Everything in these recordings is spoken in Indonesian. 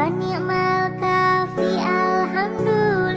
Wa ni'mal kafi, alhamdulillah.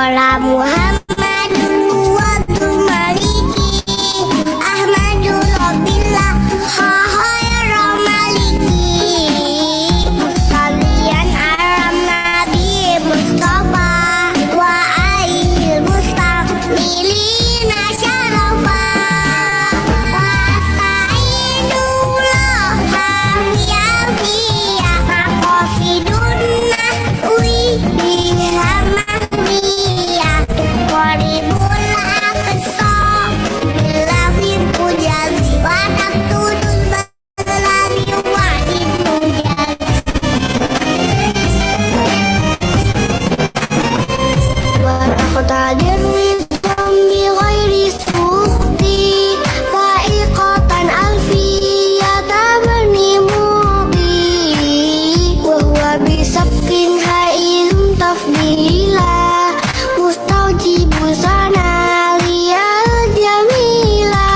Qala Muhammadun huwatu maliki Ahmadu Rabbillah khayra maliki Musallian alam Nabi Mustafa wa aihil mustamilina syarafa wa asta'inullah hamiyafiyah maqasidunna bihamdiyah qaribul aqsa bilafil pujazi wa taqtudul balari wa'id pujazi wa taqtadir rizqan bi ghairi sukhti fa'iqatan alfiyata bani mubi wa huwa bisabkin hailum tafdila mustaujibu sanaliyal jamila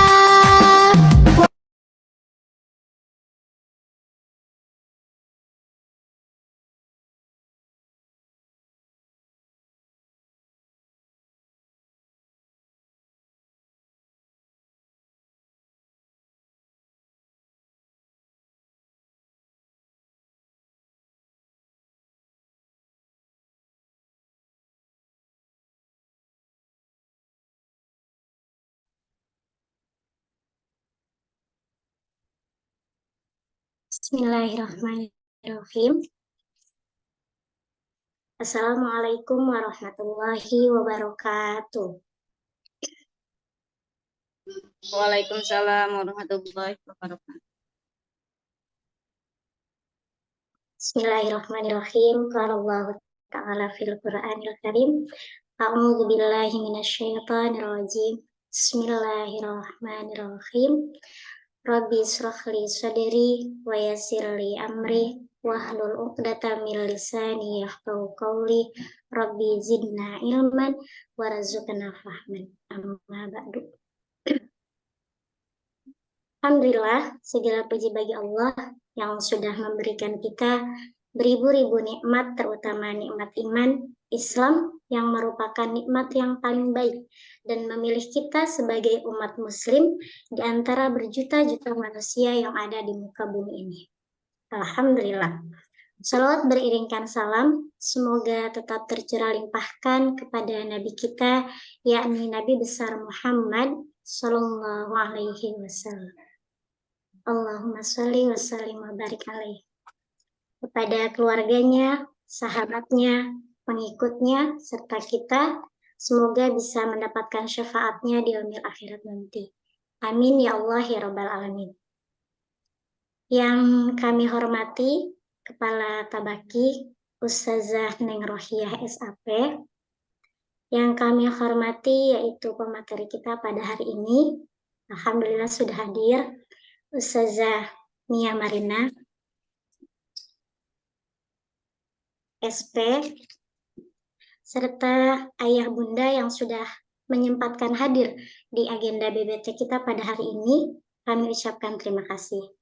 Bismillahirrahmanirrahim. Assalamualaikum warahmatullahi wabarakatuh. Waalaikumsalam warahmatullahi wabarakatuh. Bismillahirrahmanirrahim. Qala Allah Ta'ala fil Qur'anil Karim. A'udzu billahi minasyaitonir rajim. Bismillahirrahmanirrahim. Rabbi israh li sadri wa yassir li amri wahlul 'uqdatam min lisani yafqahu qawli. Rabbi zidna ilman warzuqna fahman. Amma ba'du. Alhamdulillah, segala puji bagi Allah yang sudah memberikan kita beribu-ribu nikmat, terutama nikmat iman, Islam yang merupakan nikmat yang paling baik dan memilih kita sebagai umat muslim di antara berjuta-juta manusia yang ada di muka bumi ini. Alhamdulillah. Salawat beriringkan salam, semoga tetap tercurah limpahkan kepada Nabi kita, yakni Nabi besar Muhammad Sallallahu Alaihi Wasallam. Allahumma sholli wa sallim wa barik alaih. Kepada keluarganya, sahabatnya, pengikutnya, serta kita, semoga bisa mendapatkan syafaatnya di yaumil akhirat nanti. Amin ya Allah ya Rabbal Alamin. Yang kami hormati, Kepala Tabaki, Ustazah Neng Rohiyah SAP. Yang kami hormati yaitu pemateri kita pada hari ini. Alhamdulillah sudah hadir. Ustazah Nia Marina, SP, serta ayah bunda yang sudah menyempatkan hadir di agenda BBT kita pada hari ini, kami ucapkan terima kasih.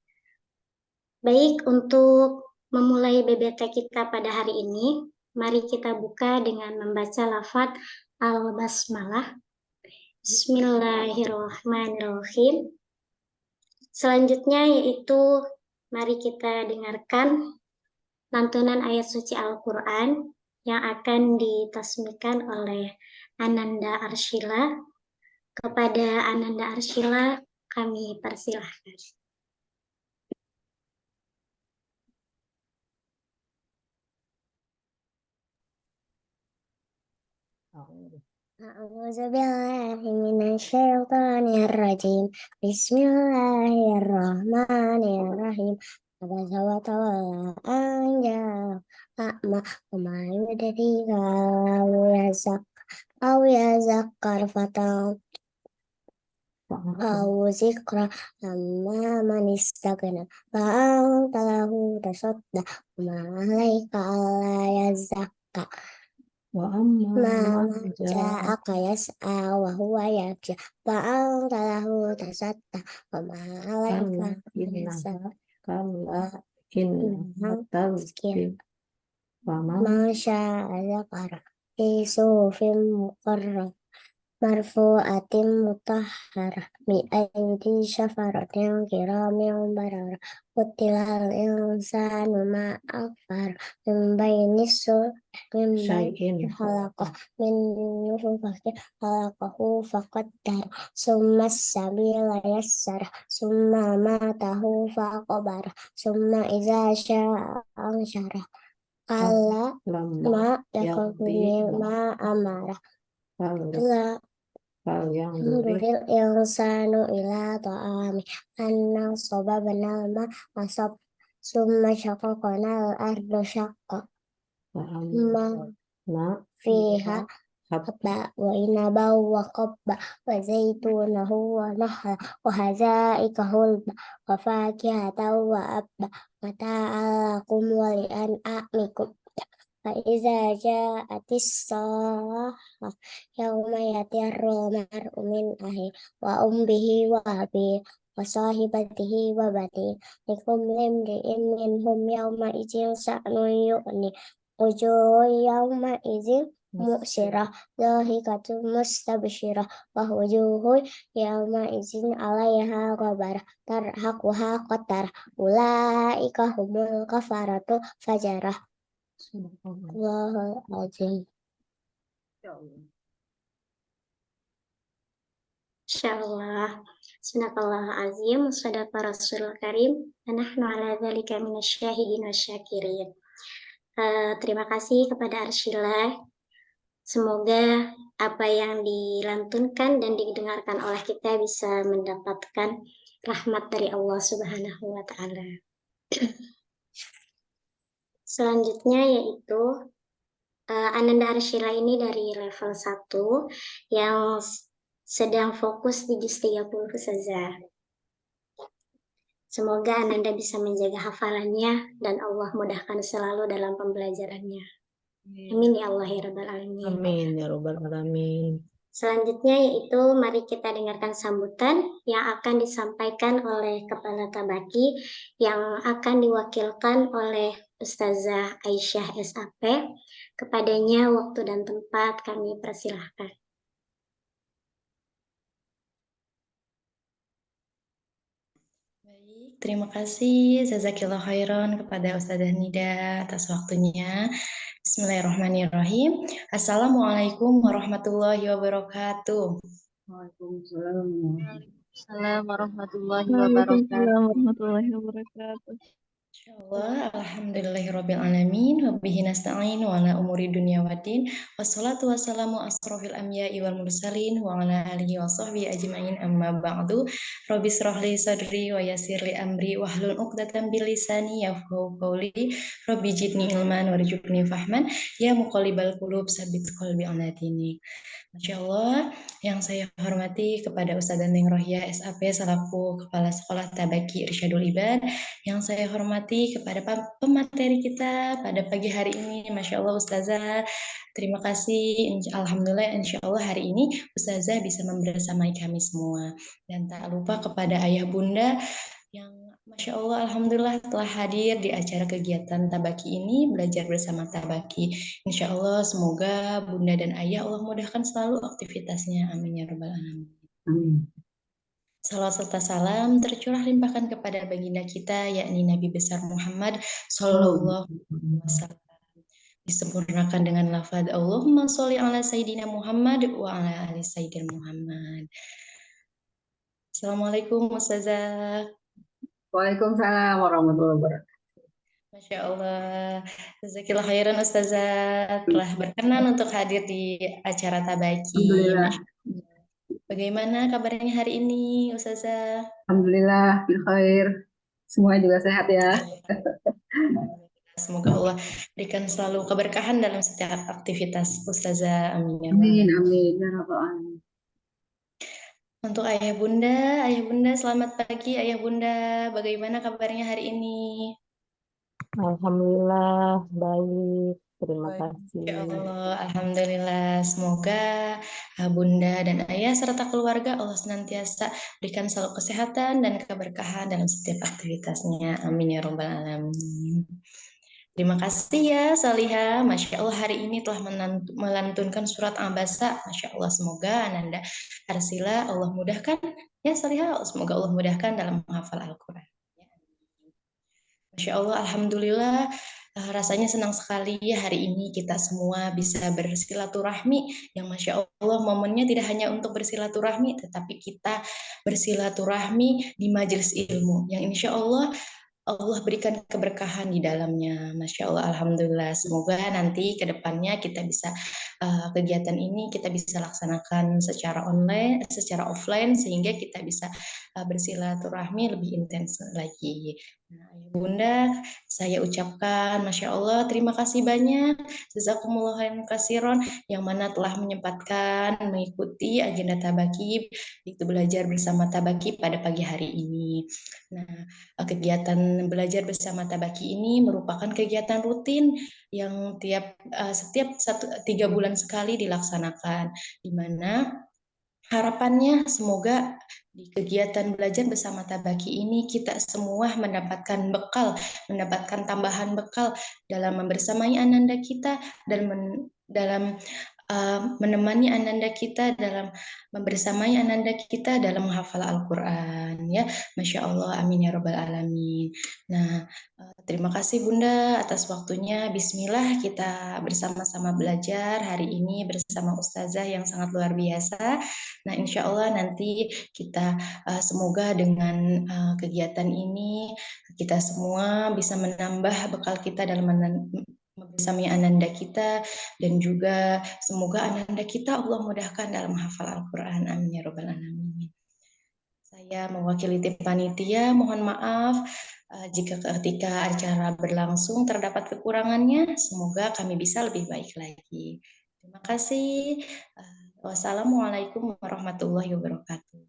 Baik, untuk memulai BBT kita pada hari ini, mari kita buka dengan membaca lafaz Al-Basmalah. Bismillahirrahmanirrahim. Selanjutnya yaitu mari kita dengarkan lantunan ayat suci Al-Quran yang akan ditasmikan oleh Ananda Arshila. Kepada Ananda Arshila kami persilahkan. A'udzubillahi minasyaitonirrajim. Bismillahirrahmanirrahim. Abasa wa tawalla an ja'a a'ma wa ma yudrika aw yazakkar fatan aw zikra amma man istaghna fa anta lahu tasadda wa ma 'alaika alla yazakka Wa amma ma ja'aka yas'a wa huwa yakhsha fa anta lahu tasadda wa ma 'alaika kalla innaha tazkir wa man Masya Allah. في صحف مكرمة مرفوعة مطهرة بأيدي سفرة كرام بررة قتل الإنسان ما أكفر من بين الصلح من بين خلقه من نطفة خلقه فقدر ثم السبيل يسره ثم ماته فقبره ثم إذا شاء أنشره قال ما يقضي ما أمره لا ينظر الإنسان إلى طعامه أنا صببنا الماء صب ثم شققنا الأرض شقا ما فيها حبا وعنبا وقبا وزيتونه ونخلا وحدائق غلبا وفاكهة وأبا متاعا لكم ولأنعامكم فإذا جاءت الصاخة يوم يفر المرء من أخيه وأمه وأبيه وصاحبته وبنيه لكل امرئ منهم يومئذ شأن يغنيه وجوه يومئذ مسرة ضاحكة مستبشرة ووجوه يومئذ عليها غبرة ترهقها قترة أولئك هم الكفرة الفجرة. Astagfirullahaladzim. Insyaallah. Subhanallah azim, sadaqa Rasulul Karim, nahnu ala dzalika minasyahidin wasyakirin. Terima kasih kepada Arsyila. Semoga apa yang dilantunkan dan didengarkan oleh kita bisa mendapatkan rahmat dari Allah Subhanahu wa taala. Selanjutnya yaitu Ananda Arsyila ini dari level 1 yang sedang fokus di juz 30 Ustazah. Semoga Ananda bisa menjaga hafalannya dan Allah mudahkan selalu dalam pembelajarannya. Amin ya Allah ya Rabbal Alamin. Amin ya Rabbal Alamin. Selanjutnya yaitu mari kita dengarkan sambutan yang akan disampaikan oleh Kepala Tabaki yang akan diwakilkan oleh Ustazah Aisyah SAP. Kepadanya waktu dan tempat kami persilahkan. Baik, terima kasih Jazakillah khairan kepada Ustazah Nida atas waktunya. Bismillahirrahmanirrahim. Assalamualaikum warahmatullahi wabarakatuh. Waalaikumsalam warahmatullahi wabarakatuh. Waalaikumsalam warahmatullahi wabarakatuh. Insyaallah, alhamdulillahirabbil alamin wa bihi nasta'in wa ala umuri dunya waddin. Wassalatu wassalamu asrofil anbiya'i wal mursalin wa ala alihi wa sahbihi ajmain amma ba'du. Rabbi shrah li sadri wa yassir li amri wahlul 'uqdatam bil lisani yafqahu qawli. Rabbi zidni ilman warzuqni fahman ya muqallibal qulub tsabbit qalbi ala dinik. Masyaallah, yang saya hormati kepada Ustazah Neng Rohia SAP selaku Kepala Sekolah Tabaki Irsyadul Ibad, yang saya hormati kepada pemateri kita pada pagi hari ini, Masya Allah Ustazah, terima kasih, Alhamdulillah Insya Allah hari ini Ustazah bisa membersamai kami semua. Dan tak lupa kepada ayah bunda yang Masya Allah Alhamdulillah telah hadir di acara kegiatan Tabaki ini, belajar bersama Tabaki. Insya Allah semoga bunda dan ayah Allah mudahkan selalu aktivitasnya, amin ya rabbal alamin. Amin. Salawat serta salam tercurah limpahkan kepada baginda kita, yakni Nabi besar Muhammad Sallallahu Alaihi Wasallam. Disempurnakan dengan lafaz Allahumma sholli ala Sayyidina Muhammad wa ala ali Sayyidina Muhammad. Assalamualaikum Ustazah. Waalaikumsalam warahmatullahi wabarakatuh. Masya Allah. Jazakillah khairan Ustazah telah berkenan untuk hadir di acara Tabaki. Alhamdulillah. Bagaimana kabarnya hari ini Ustazah? Alhamdulillah bil khair. Semuanya juga sehat ya. Semoga Allah berikan selalu keberkahan dalam setiap aktivitas Ustazah. Amin ya Amin amin ya rabbal alamin. Untuk ayah bunda selamat pagi ayah bunda. Bagaimana kabarnya hari ini? Alhamdulillah baik. Terima kasih. Ya Allah, alhamdulillah. Semoga bunda dan ayah serta keluarga Allah senantiasa berikan selalu kesehatan dan keberkahan dalam setiap aktivitasnya. Amin ya rabbal alamin. Terima kasih ya Salihah. Masya Allah hari ini telah melantunkan surat Abasa. Masya Allah semoga Ananda Arsila Allah mudahkan. Ya Salihah, semoga Allah mudahkan dalam menghafal Al-Quran. Masya Allah, Alhamdulillah, rasanya senang sekali ya hari ini kita semua bisa bersilaturahmi. Yang Masya Allah momennya tidak hanya untuk bersilaturahmi, tetapi kita bersilaturahmi di majelis ilmu. Yang insya Allah berikan keberkahan di dalamnya. Masya Allah, Alhamdulillah. Semoga nanti ke depannya kita bisa kegiatan ini kita bisa laksanakan secara online, secara offline, sehingga kita bisa bersilaturahmi lebih intens lagi. Nah, Bunda, saya ucapkan Masya Allah, terima kasih banyak. Jazakumullah khairan katsiran yang mana telah menyempatkan mengikuti agenda Tabaqi, itu belajar bersama Tabaqi pada pagi hari ini. Nah, kegiatan belajar bersama Tabaqi ini merupakan kegiatan rutin yang setiap 3 bulan sekali dilaksanakan, di mana harapannya semoga di kegiatan belajar bersama Tabaqi ini kita semua mendapatkan bekal, mendapatkan tambahan bekal dalam membersamai ananda kita dan dalam menemani ananda kita dalam membersamai ananda kita dalam menghafal Al-Quran ya. Masya Allah, amin ya rabbal alamin. Nah, terima kasih Bunda atas waktunya. Bismillah, kita bersama-sama belajar hari ini bersama Ustazah yang sangat luar biasa. Nah, insya Allah nanti kita semoga dengan kegiatan ini kita semua bisa menambah bekal kita dalam membersamai ananda kita, dan juga semoga ananda kita Allah mudahkan dalam menghafal Al-Quran. Amin ya rabbal alamin. Saya mewakili tim panitia, mohon maaf jika ketika acara berlangsung terdapat kekurangannya. Semoga kami bisa lebih baik lagi. Terima kasih. Wassalamualaikum warahmatullahi wabarakatuh.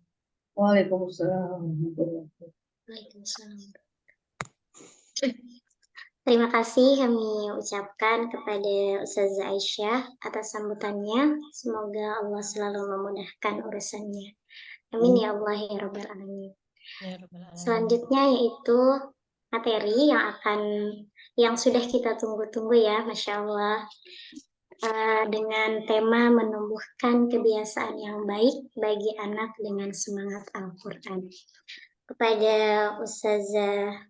Waalaikumsalam. Waalaikumsalam. Terima kasih kami ucapkan kepada Ustazah Aisyah atas sambutannya. Semoga Allah selalu memudahkan urusannya. Amin ya Allah ya Rabbal Alamin. Selanjutnya yaitu materi yang sudah kita tunggu-tunggu ya, Masya Allah. Dengan tema menumbuhkan kebiasaan yang baik bagi anak dengan semangat Al-Quran. Kepada Ustazah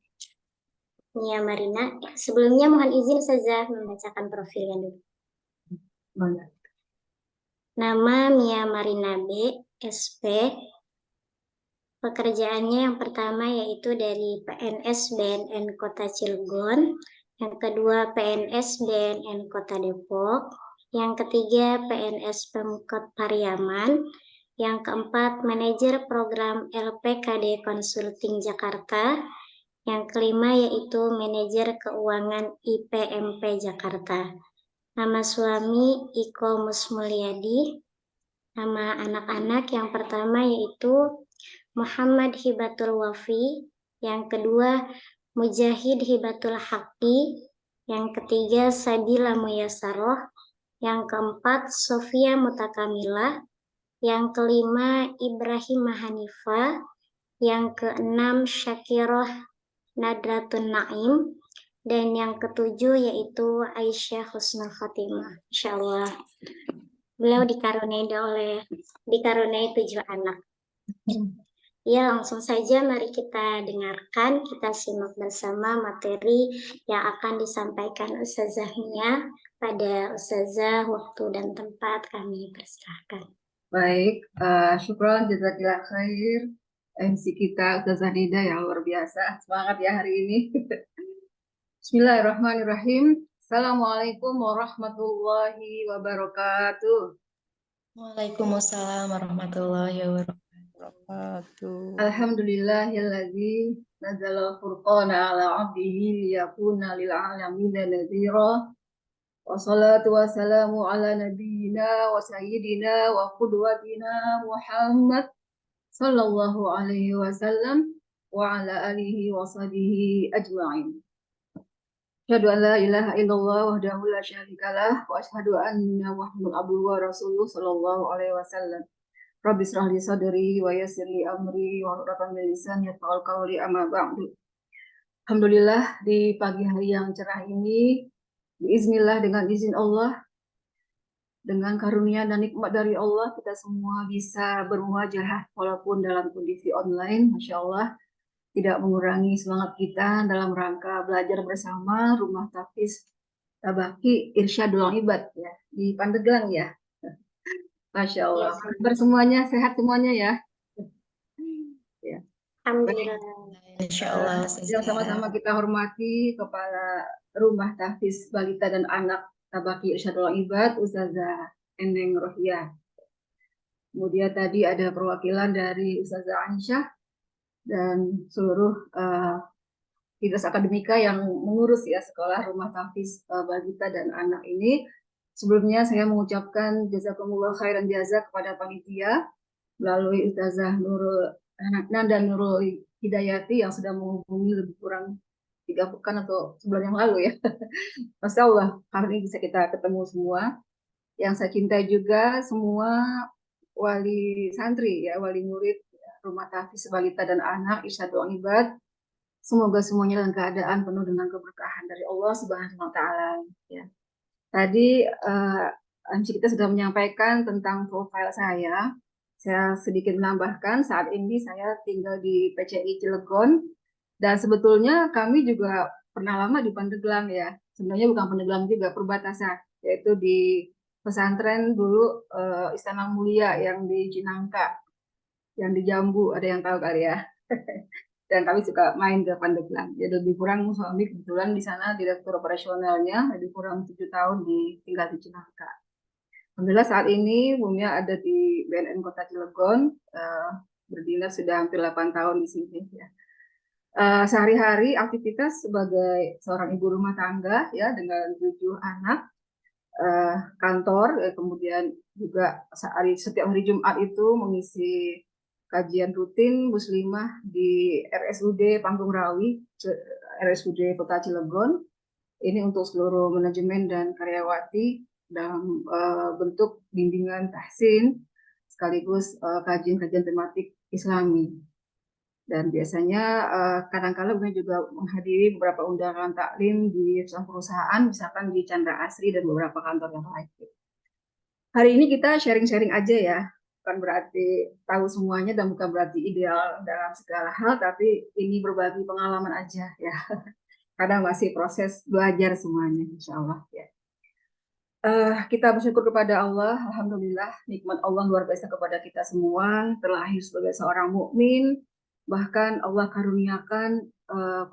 Nia Marina, sebelumnya mohon izin Ustazah membacakan profilnya dulu. Nama Mia Marina B, SP. Pekerjaannya yang pertama yaitu dari PNS BNN Kota Cilegon, yang kedua PNS BNN Kota Depok, yang ketiga PNS Pemkot Pariaman, yang keempat manajer program LPKD Consulting Jakarta, yang kelima yaitu manajer keuangan IPMP Jakarta. Nama suami Iko Musmulyadi. Nama anak-anak yang pertama yaitu Muhammad Hibatul Wafi, yang kedua Mujahid Hibatul Haqqi, yang ketiga Sabila Muyasaroh, yang keempat Sofia Mutakamila, yang kelima Ibrahim Hanifa, yang keenam Syakiroh Nadratun Naim, dan yang ketujuh yaitu Aisyah Husnul Khotimah. Insyaallah beliau dikaruniai 7 anak. Ya, langsung saja mari kita dengarkan, kita simak bersama materi yang akan disampaikan Ustazah Nia. Pada Ustazah, waktu dan tempat kami persilahkan. Baik, syukron jazakillah khair. MC kita Ustazah Nida yang luar biasa, semangat ya hari ini. Bismillahirrahmanirrahim. Assalamualaikum warahmatullahi wabarakatuh. Waalaikumsalam warahmatullahi wabarakatuh. Alhamdulillahilladzi nazzala furqana ala 'abdihi liyakuna lil 'alamina nadhira. Wassalatu wassalamu ala nabiyyina wa sayyidina wa qudwatina Muhammad sallallahu alaihi wasallam wa ala alihi wa sahbihi ajma'in. Asyhadu an la ilaha illallah wahdahu la syarikalah wa asyhadu anna Muhammadan abduhu wa rasuluh sallallahu alaihi wasallam. Rabbi shrah li sadri wa yassir li amri wa hlul 'uqdatam min lisani yafqahu qawli amma ba'du. Alhamdulillah di pagi hari yang cerah ini, biiznillah dengan izin Allah, dengan karunia dan nikmat dari Allah, kita semua bisa bermuajahah walaupun dalam kondisi online, Masya Allah, tidak mengurangi semangat kita dalam rangka belajar bersama Rumah Tahfiz Tabaki Irsyadul Ibad ya, di Pandeglang ya. Masya Ya, Allah. Kabar semuanya, sehat semuanya ya. Ya. Alhamdulillah. Insya Allah Yang sama-sama kita hormati Kepala Rumah Tahfiz Balita dan Anak Tabaki Irsyadul Ibad, Ustazah Endeng Rohiyah. Kemudian tadi ada perwakilan dari Ustazah Aisyah dan seluruh Dinas Akademika yang mengurus ya Sekolah Rumah Tahfiz Balita dan Anak ini. Sebelumnya saya mengucapkan jazakumullah khairan jaza kepada panitia melalui Ustazah Nurul Nanda Nurul Hidayati yang sudah menghubungi lebih kurang 3 pekan atau sebulan yang lalu ya. Masya Allah, hari ini bisa kita ketemu semua. Yang saya cintai juga semua wali santri ya, wali murid Rumah Tahfiz Balita dan Anak Irsyadul Ibad. Semoga semuanya dalam keadaan penuh dengan keberkahan dari Allah Subhanahu wa taala ya. Tadi kita sudah menyampaikan tentang profil saya. Saya sedikit menambahkan, saat ini saya tinggal di PCI Cilegon, dan sebetulnya kami juga pernah lama di Pandeglang ya. Sebenarnya bukan Pandeglang juga, perbatasan, yaitu di pesantren dulu Istana Mulia yang di Cinangka, yang di Jambu, ada yang tahu kali ya. Dan kami suka main ke Pandeglang. Jadi lebih kurang suami kebetulan di sana direktur operasionalnya, lebih kurang 7 tahun tinggal di Cinangka. Alhamdulillah saat ini Bumia ada di BNN Kota Cilegon, berdinas sudah hampir 8 tahun di sini ya. Sehari-hari aktivitas sebagai seorang ibu rumah tangga ya dengan 7 anak, kantor, kemudian juga setiap hari Jumat itu mengisi kajian rutin muslimah di RSUD Panggung Rawi, RSUD Kota Cilegon. Ini untuk seluruh manajemen dan karyawati dalam bentuk bimbingan tahsin sekaligus kajian-kajian tematik Islami. Dan biasanya kadang-kala kami juga menghadiri beberapa undangan taklim di perusahaan, misalkan di Chandra Asri dan beberapa kantor yang lain. Hari ini kita sharing-sharing aja ya, bukan berarti tahu semuanya dan bukan berarti ideal dalam segala hal, tapi ini berbagi pengalaman aja ya. Karena masih proses belajar semuanya, insya Allah ya. Kita bersyukur kepada Allah, alhamdulillah nikmat Allah luar biasa kepada kita semua, terlahir sebagai seorang mukmin, bahkan Allah karuniakan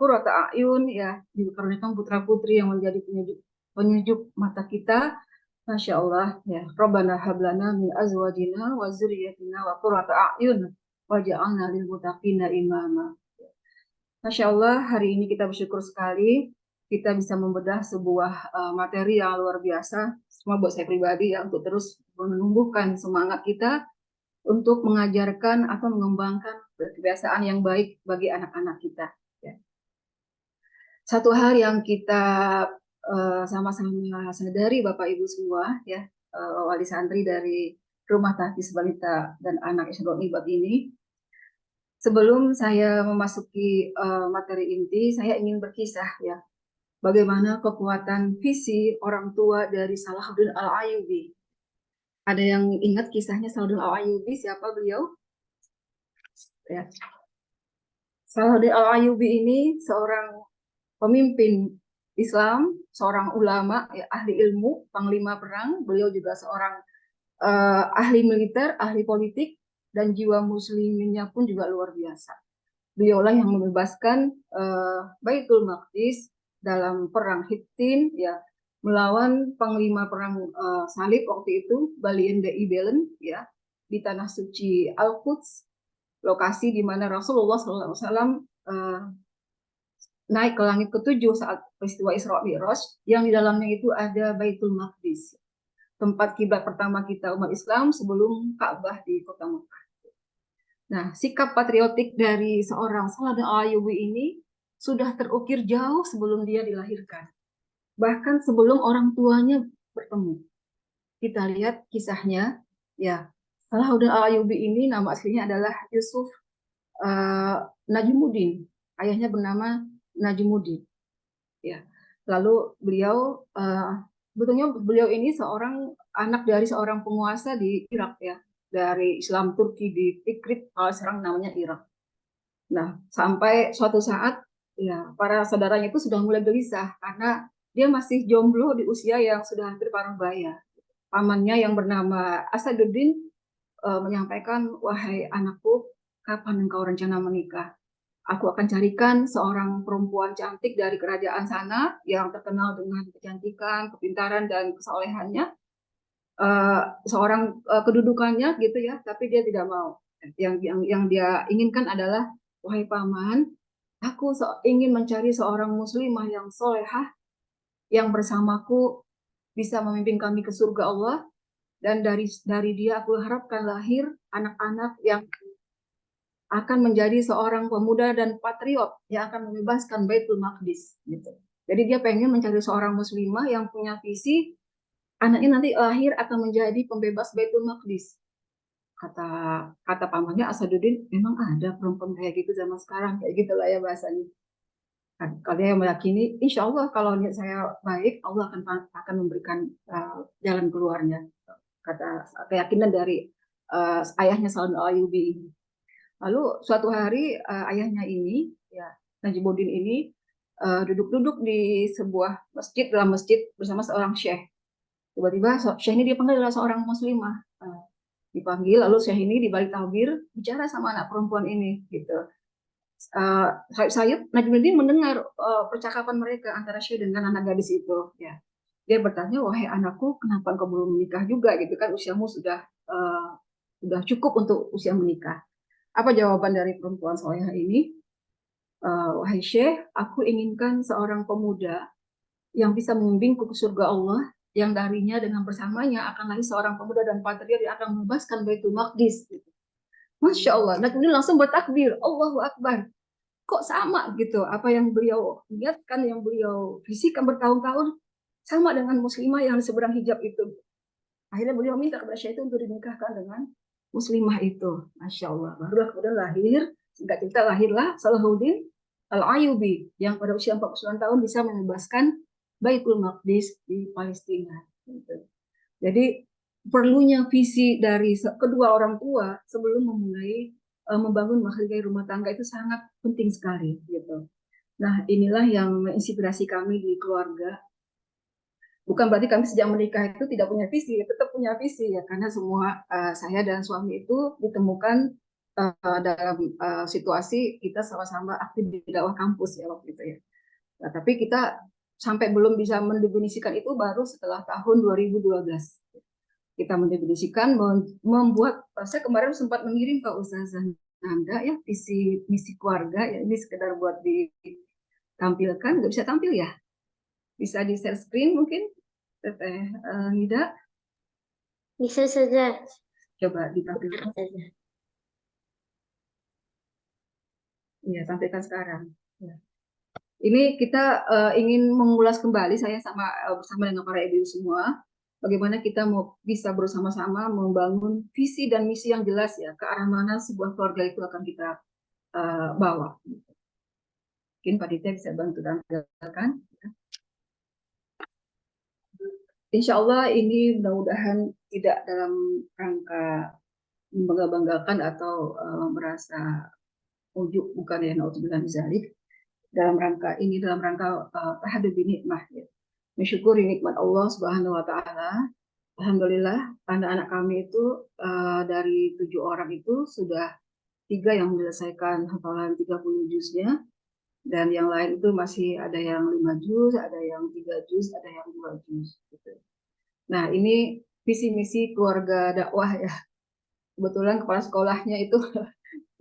qurrata a'yun ya, dikaruniakan putra putri yang menjadi penyejuk mata kita. Masya Allah ya, Rabbana hablana min azwajina wa zurriyatina wa qurrata a'yun waj'alna lil muttaqina imama. Masya Allah, hari ini kita bersyukur sekali kita bisa membedah sebuah materi yang luar biasa, semua buat saya pribadi ya, untuk terus menumbuhkan semangat kita untuk mengajarkan atau mengembangkan kebiasaan yang baik bagi anak-anak kita. Ya. Satu hal yang kita sama-sama sadari Bapak Ibu semua, ya, wali santri dari Rumah Tahfiz Balita dan Anak Irsyadul Ibad ini, sebelum saya memasuki materi inti, saya ingin berkisah ya, bagaimana kekuatan visi orang tua dari Salahuddin Al-Ayyubi. Ada yang ingat kisahnya Salahuddin Al-Ayyubi? Siapa beliau? Ya. Salahuddin Al-Ayyubi ini seorang pemimpin Islam, seorang ulama, ya, ahli ilmu, panglima perang. Beliau juga seorang ahli militer, ahli politik, dan jiwa musliminnya pun juga luar biasa. Beliaulah yang membebaskan Baitul Maqdis dalam perang Hittin ya, melawan panglima perang salib waktu itu Balien de Ibelen ya, di tanah suci Al-Quds, lokasi di mana Rasulullah SAW naik ke langit ketujuh saat peristiwa Isra Mi'raj, yang di dalamnya itu ada Baitul Maqdis, tempat kiblat pertama kita umat Islam sebelum Ka'bah di kota Mekah. Nah, sikap patriotik dari seorang Salahuddin Al-Ayyubi ini sudah terukir jauh sebelum dia dilahirkan. Bahkan sebelum orang tuanya bertemu. Kita lihat kisahnya, ya. Salahuddin Al-Ayyubi ini nama aslinya adalah Yusuf Najmuddin. Ayahnya bernama Najmuddin. Ya, lalu beliau sebetulnya beliau ini seorang anak dari seorang penguasa di Irak ya, dari Islam Turki di Tikrit, kalau sekarang namanya Irak. Nah, sampai suatu saat ya para saudaranya itu sudah mulai gelisah karena dia masih jomblo di usia yang sudah hampir paruh baya. Pamannya yang bernama Asaduddin menyampaikan, wahai anakku, kapan engkau rencana menikah? Aku akan carikan seorang perempuan cantik dari kerajaan sana yang terkenal dengan kecantikan, kepintaran, dan kesolehannya. Seorang kedudukannya gitu ya, tapi dia tidak mau. Yang dia inginkan adalah, wahai paman, aku ingin mencari seorang muslimah yang solehah, yang bersamaku bisa memimpin kami ke surga Allah, dan dari dia aku harapkan lahir anak-anak yang akan menjadi seorang pemuda dan patriot yang akan membebaskan Baitul Maqdis gitu. Jadi dia pengen mencari seorang muslimah yang punya visi anaknya nanti lahir akan menjadi pembebas Baitul Maqdis. Kata kata pamannya Asaduddin, memang ada perempuan kayak gitu zaman sekarang, kayak gitulah ya bahasanya. Kalian meyakini, insya Allah kalau niat saya baik, Allah akan memberikan jalan keluarnya. Kata keyakinan dari ayahnya Salam Al-Ayyubi. Lalu suatu hari ayahnya ini, ya Najmuddin ini duduk-duduk di sebuah masjid, dalam masjid bersama seorang syekh. Tiba-tiba syekh ini dipanggil oleh seorang muslimah. Dipanggil, lalu syekh ini dibalik tabir bicara sama anak perempuan ini, gitu. Saya Najmuddin mendengar percakapan mereka antara syekh dengan anak gadis itu. Ya, dia bertanya, wahai anakku, kenapa engkau belum menikah juga, gitu kan? Usiamu sudah cukup untuk usia menikah. Apa jawaban dari perempuan solehah ini? Wahai Syekh, aku inginkan seorang pemuda yang bisa membimbingku ke surga Allah, yang darinya dengan bersamanya akan lahir seorang pemuda dan patriot yang akan membebaskan Baitul Maqdis. Masya Allah, Nabi langsung bertakbir, Allahu Akbar. Kok sama gitu, apa yang beliau niatkan, yang beliau visikan bertahun-tahun, sama dengan muslimah yang di seberang hijab itu. Akhirnya beliau minta kepada Syekh itu untuk dinikahkan dengan muslimah itu. Masya Allah. Barulah kemudian lahir, singkat cerita lahirlah Salahuddin Al-Ayyubi yang pada usia 49 tahun bisa membebaskan Baitul Maqdis di Palestina. Gitu. Jadi perlunya visi dari kedua orang tua sebelum memulai membangun mahligai rumah tangga itu sangat penting sekali. Gitu. Nah, inilah yang menginspirasi kami di keluarga. Bukan berarti kami sejak menikah itu tidak punya visi, tetap punya visi ya, karena semua saya dan suami itu ditemukan dalam situasi kita sama-sama aktif di dakwah kampus ya waktu itu ya. Nah, tapi kita sampai belum bisa mendefinisikan itu baru setelah tahun 2012. Kita mendefinisikan, membuat, saya kemarin sempat mengirim ke Ustazah Nanda ya, visi misi keluarga ya, ini sekedar buat ditampilkan, nggak bisa tampil ya? Bisa di share screen mungkin, Teteh Nida? Bisa saja. Coba ditampilkan. Iya, tampilkan sekarang. Ya. Ini kita ingin mengulas kembali, saya bersama dengan para ibu semua, bagaimana kita mau bisa bersama-sama membangun visi dan misi yang jelas ya, ke arah mana sebuah keluarga itu akan kita bawa. Mungkin Pak Dita bisa bantu tampilkan. Insya Allah ini mudah-mudahan tidak dalam rangka membangga-banggakan atau merasa ujuk, bukan ya, naudzubillah min dzalik. Dalam rangka tahadzubi nikmah ya. Mensyukuri nikmat Allah Subhanahu wa taala. Alhamdulillah anak-anak kami itu dari 7 orang itu sudah 3 yang menyelesaikan hafalan 30 juznya, dan yang lain itu masih ada yang 5 juz, ada yang 3 juz, ada yang 2 juz gitu. Nah, ini visi misi keluarga dakwah ya. Kebetulan kepala sekolahnya itu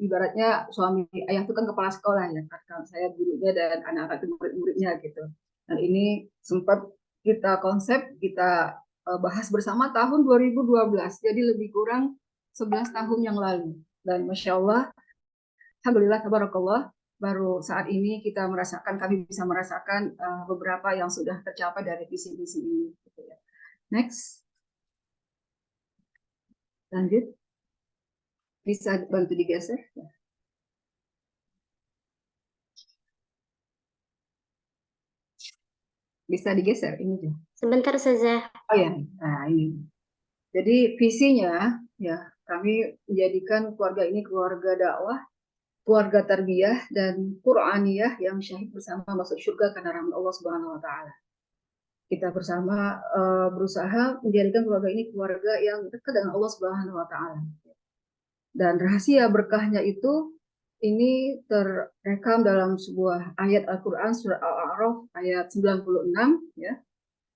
ibaratnya suami ayah itu kan kepala sekolah ya, kakak saya gurunya dan anak-anak itu murid-muridnya gitu. Dan ini sempat kita konsep, kita bahas bersama tahun 2012, jadi lebih kurang 11 tahun yang lalu. Dan Masya Allah, Alhamdulillah, Tabarakallah, baru saat ini kami bisa merasakan beberapa yang sudah tercapai dari visi-visi ini. Gitu ya. Next. Lanjut. Bisa bantu digeser? Bisa digeser ini ya. Sebentar saja. Oh ya, nah ini. Jadi visinya ya kami menjadikan keluarga ini keluarga dakwah, keluarga tarbiyah dan Qur'aniyah yang syahid bersama masuk surga karena rahmat Allah Subhanahu wa taala. Kita bersama berusaha menjadikan keluarga ini keluarga yang dekat dengan Allah Subhanahu wa taala. Dan rahasia berkahnya itu ini terekam dalam sebuah ayat Al-Qur'an surah Al-A'raf ayat 96 ya.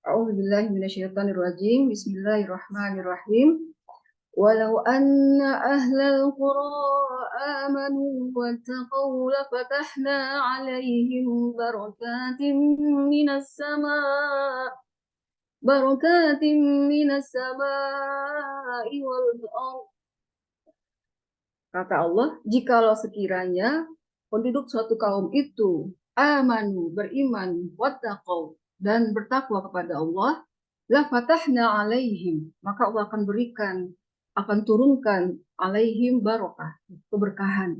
A'udzubillahi minasyaitonirrajim. Bismillahirrahmanirrahim. Walau anna ahlal qura amanu wattaqaw lafatahna 'alaihim barakatim minas sama'i wal ardh. Kata Allah, jikalau sekiranya penduduk suatu kaum itu amanu, beriman, wattaqaw, dan bertakwa kepada Allah, la fatahna alaihim, maka Allah akan turunkan alaihim barokah, keberkahan,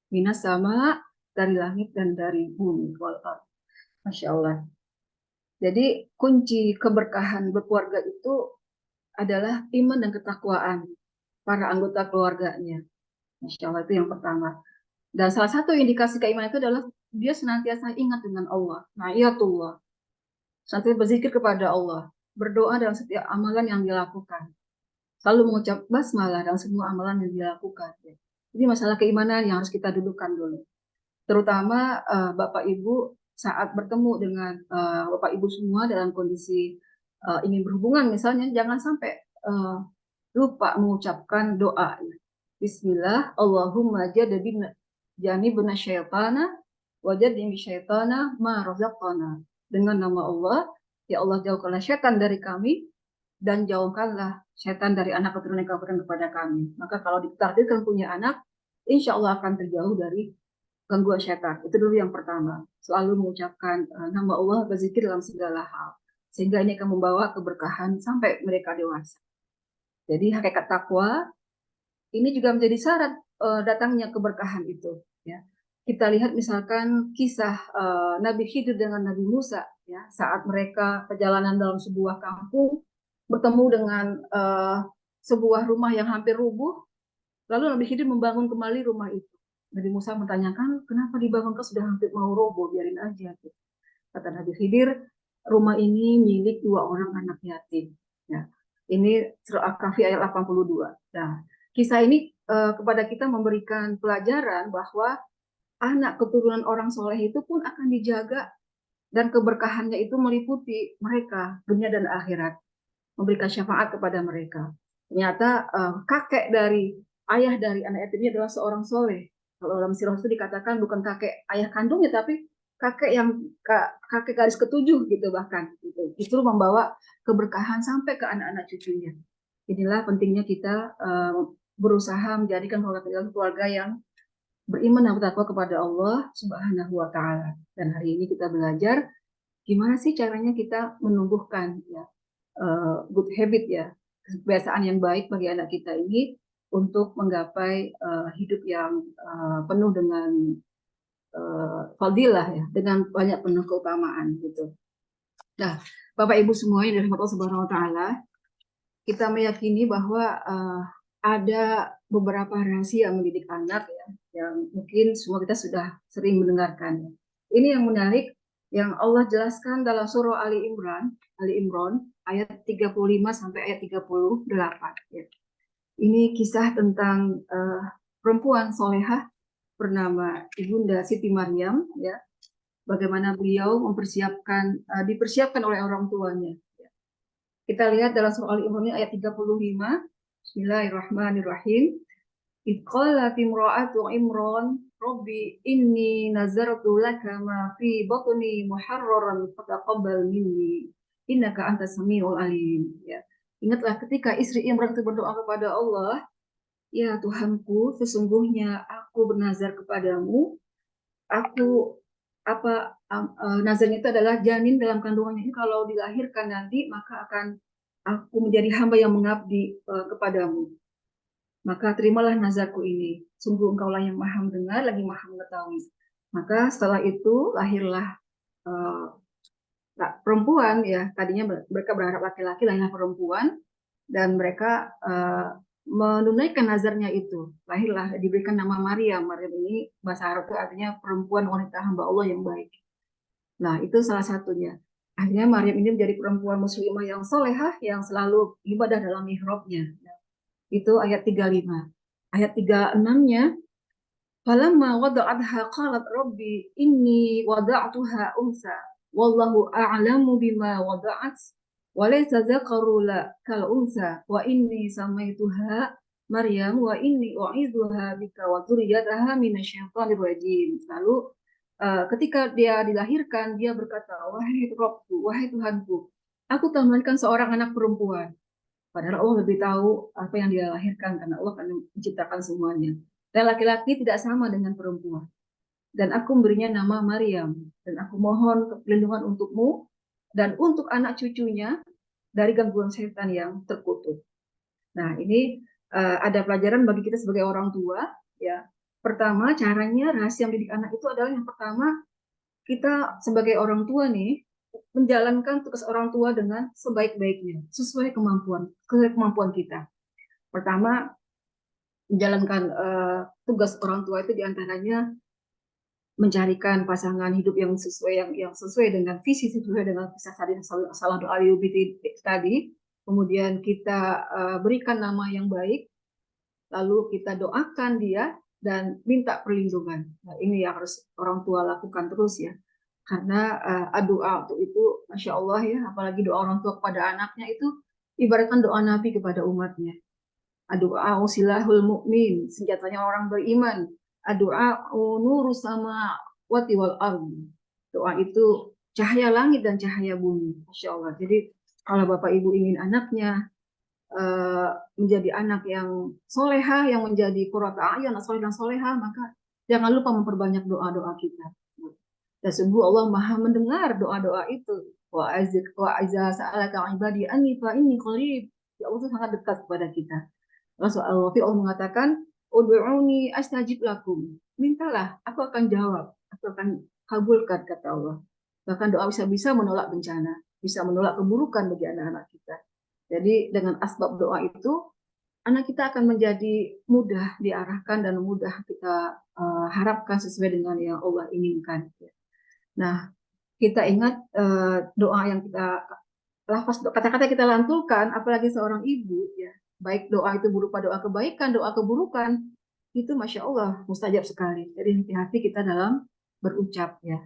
minas sama, dari langit dan dari bumi. Masya Allah. Jadi kunci keberkahan berkeluarga itu adalah iman dan ketakwaan para anggota keluarganya. Masya Allah, itu yang pertama. Dan salah satu indikasi keimanan itu adalah dia senantiasa ingat dengan Allah. Na'iyatullah. Senantiasa berzikir kepada Allah. Berdoa dalam setiap amalan yang dilakukan. Selalu mengucap basmalah dalam semua amalan yang dilakukan. Jadi masalah keimanan yang harus kita dudukkan dulu. Terutama Bapak Ibu saat bertemu dengan Bapak Ibu semua dalam kondisi ingin berhubungan misalnya, jangan sampai lupa mengucapkan doa. Bismillah, Allahumma janibna syaitana wajadni syaitana ma razaqtana. Dengan nama Allah, ya Allah jauhkanlah syaitan dari kami dan jauhkanlah syaitan dari anak keturunan kami kepada kami. Maka kalau ditakdirkan punya anak, insya Allah akan terjauh dari gangguan syaitan. Itu dulu yang pertama. Selalu mengucapkan nama Allah, berzikir dalam segala hal. Sehingga ini akan membawa keberkahan sampai mereka dewasa. Jadi hakikat takwa ini juga menjadi syarat datangnya keberkahan itu. Ya. Kita lihat misalkan kisah Nabi Khidir dengan Nabi Musa, ya, saat mereka perjalanan dalam sebuah kampung, bertemu dengan sebuah rumah yang hampir rubuh, lalu Nabi Khidir membangun kembali rumah itu. Nabi Musa menanyakan, kenapa dibangun, kan sudah hampir mau roboh, biarin aja. Kata Nabi Khidir, rumah ini milik 2 orang anak yatim. Ya. Ini surah Al-Kahfi ayat 82. Nah, kisah ini kepada kita memberikan pelajaran bahwa anak keturunan orang soleh itu pun akan dijaga dan keberkahannya itu meliputi mereka dunia dan akhirat, memberikan syafaat kepada mereka. Ternyata kakek dari ayah dari anak yatim ini adalah seorang soleh. Kalau dalam sirah itu dikatakan bukan kakek ayah kandungnya, tapi kakek garis ketujuh gitu bahkan. Gitu. Justru membawa keberkahan sampai ke anak-anak cucunya. Inilah pentingnya kita berusaha menjadikan keluarga yang beriman dan bertakwa kepada Allah Subhanahu wa taala. Dan hari ini kita belajar gimana sih caranya kita menumbuhkan ya good habit ya, kebiasaan yang baik bagi anak kita ini untuk menggapai hidup yang penuh dengan fadilah ya, dengan banyak penuh keutamaan gitu. Nah, Bapak Ibu semuanya dari Allah Subhanahu wa taala, kita meyakini bahwa ada beberapa rahasia mendidik anak ya, yang mungkin semua kita sudah sering mendengarkan. Ini yang menarik yang Allah jelaskan dalam surah Ali Imran ayat 35 sampai ayat 38 ya. Ini kisah tentang perempuan solehah bernama Ibunda Siti Maryam ya. Bagaimana beliau dipersiapkan oleh orang tuanya. Kita lihat dalam surah Ali Imran ayat 35. Bismillahirrahmanirrahim. Iqalat imra'atu Imran, Rabbi inni nazartu laka ma fi batni muharraran fataqabbal minni innaka antas samiul alim. Ya. Ingatlah ketika istri Imran itu berdoa kepada Allah, ya Tuhanku, sesungguhnya aku bernazar kepadamu, nazarnya itu adalah janin dalam kandungannya ini kalau dilahirkan nanti maka akan aku menjadi hamba yang mengabdi kepadamu. Maka terimalah nazarku ini. Sungguh engkaulah yang maha mendengar lagi maha mengetahui. Maka setelah itu lahirlah perempuan ya, tadinya mereka berharap laki-laki, lahirlah perempuan, dan mereka menunaikan nazarnya itu. Lahirlah, diberikan nama Maryam. Maryam ini bahasa Arab itu artinya perempuan wanita hamba Allah yang baik. Nah, itu salah satunya. Akhirnya Maryam ini menjadi perempuan muslimah yang solehah, yang selalu ibadah dalam mihrabnya. Itu ayat 35. Ayat 36-nya, falamma wada'atha qalat rabbi inni wada'tuha unsa wallahu a'lamu bima wada'at wa laysa dzakaru kal unsa wa inni samaituha Maryam wa inni u'idzuha bika wa dzurriyyataha minasyaitonir rajim. Lalu ketika dia dilahirkan, dia berkata, wahai Rabbku, wahai Tuhanku, aku telah melahirkan seorang anak perempuan. Padahal Allah lebih tahu apa yang dia lahirkan, karena Allah akan menciptakan semuanya. Dan laki-laki tidak sama dengan perempuan. Dan aku memberinya nama Maryam. Dan aku mohon perlindungan untukmu dan untuk anak cucunya dari gangguan setan yang terkutuk. Nah, ini ada pelajaran bagi kita sebagai orang tua. Ya, pertama, caranya rahasia mendidik anak itu adalah yang pertama, kita sebagai orang tua nih menjalankan tugas orang tua dengan sebaik-baiknya, sesuai kemampuan kita. Pertama, menjalankan tugas orang tua itu diantaranya mencarikan pasangan hidup yang sesuai dengan visi, sesuai dengan kisah tadi salah doa tadi. Kemudian kita berikan nama yang baik, lalu kita doakan dia dan minta perlindungan. Nah, ini yang harus orang tua lakukan terus ya. Karena doa itu, Masya Allah ya, apalagi doa orang tua kepada anaknya itu ibaratkan doa Nabi kepada umatnya. Doa silahul mukmin, senjatanya orang beriman. Doa nurus sama wati wal ardi. Doa itu cahaya langit dan cahaya bumi. Masya Allah. Jadi kalau Bapak Ibu ingin anaknya menjadi anak yang soleha, yang menjadi qurrata a'yun, soleh dan soleha, maka jangan lupa memperbanyak doa-doa kita. Dan sungguh Allah Maha mendengar doa-doa itu. Wa aiza sa'alaka ibadi anni fa inni qarib. Ya Allah itu sangat dekat kepada kita. Rasulullah Allah mengatakan, ud'uni astajib lakum. Mintalah, aku akan jawab, aku akan kabulkan, kata Allah. Bahkan doa bisa menolak bencana, bisa menolak keburukan bagi anak-anak kita. Jadi dengan asbab doa itu, anak kita akan menjadi mudah diarahkan dan mudah kita harapkan sesuai dengan yang Allah inginkan. Nah, kita ingat doa yang kita lafaz, kata-kata kita lantulkan, apalagi seorang ibu, ya, baik doa itu berupa doa kebaikan, doa keburukan, itu Masya Allah mustajab sekali. Jadi hati-hati kita dalam berucap ya.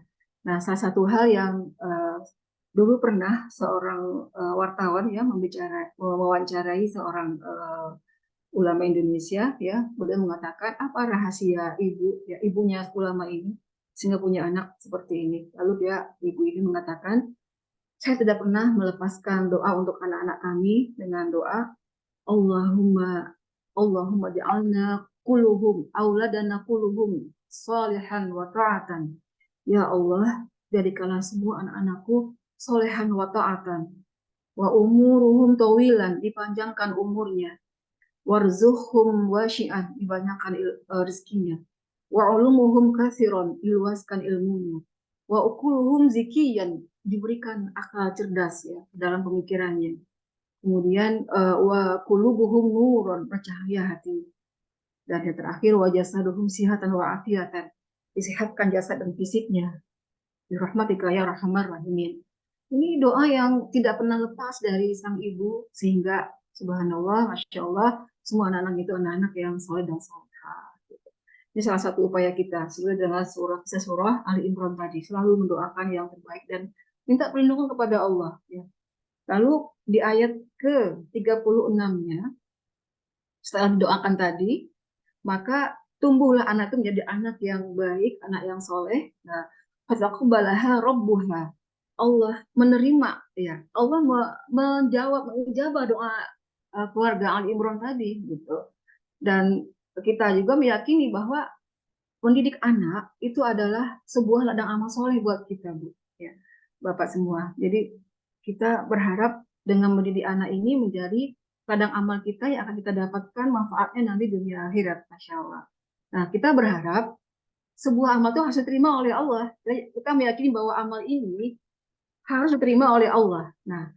Nah, salah satu hal yang dulu pernah seorang wartawan ya mewawancarai seorang ulama Indonesia ya, beliau mengatakan apa rahasia ibunya ulama ini sehingga punya anak seperti ini. Lalu ibu ini mengatakan, saya tidak pernah melepaskan doa untuk anak-anak kami dengan doa Allahumma ja'alna kuluhum auladana kuluhum salihan wa ta'atan. Ya Allah, jadikanlah semua anak-anakku solehan wa ta'atan. Wa umuruhum tawilan, dipanjangkan umurnya. Warzuhum wasyi'an, dibanyakan rezekinya. Wa ulumuhum kathiron, diluaskan ilmunya. Wa ukuluhum zikiyan, diberikan akal cerdas ya dalam pemikirannya. Kemudian wa qulubuhum nurun, bercahaya hati. Dan yang terakhir wa jasaduhum sihatan wa afiatan, disehatkan jasad dan fisiknya. Birahmatika ya arhamar rahimin. Ini doa yang tidak pernah lepas dari sang ibu, sehingga subhanallah, masya Allah, semua anak-anak itu anak-anak yang soleh dan salehah. Ini salah satu upaya kita sesuai dengan surah Ali Imran tadi, selalu mendoakan yang terbaik dan minta perlindungan kepada Allah. Ya. Lalu di ayat ke-36-nya, setelah didoakan tadi, maka tumbuhlah anak itu menjadi anak yang baik, anak yang soleh. Nah, fataqabbalaha rabbuha. Allah menerima, ya. Allah menjawab doa keluarga Ali Imran tadi, gitu. Dan kita juga meyakini bahwa mendidik anak itu adalah sebuah ladang amal soleh buat kita, Bu. Ya, Bapak semua. Jadi kita berharap dengan mendidik anak ini menjadi ladang amal kita yang akan kita dapatkan manfaatnya nanti dunia akhirat, Masya Allah. Nah, kita berharap sebuah amal itu harus diterima oleh Allah. Kita meyakini bahwa amal ini harus diterima oleh Allah. Nah,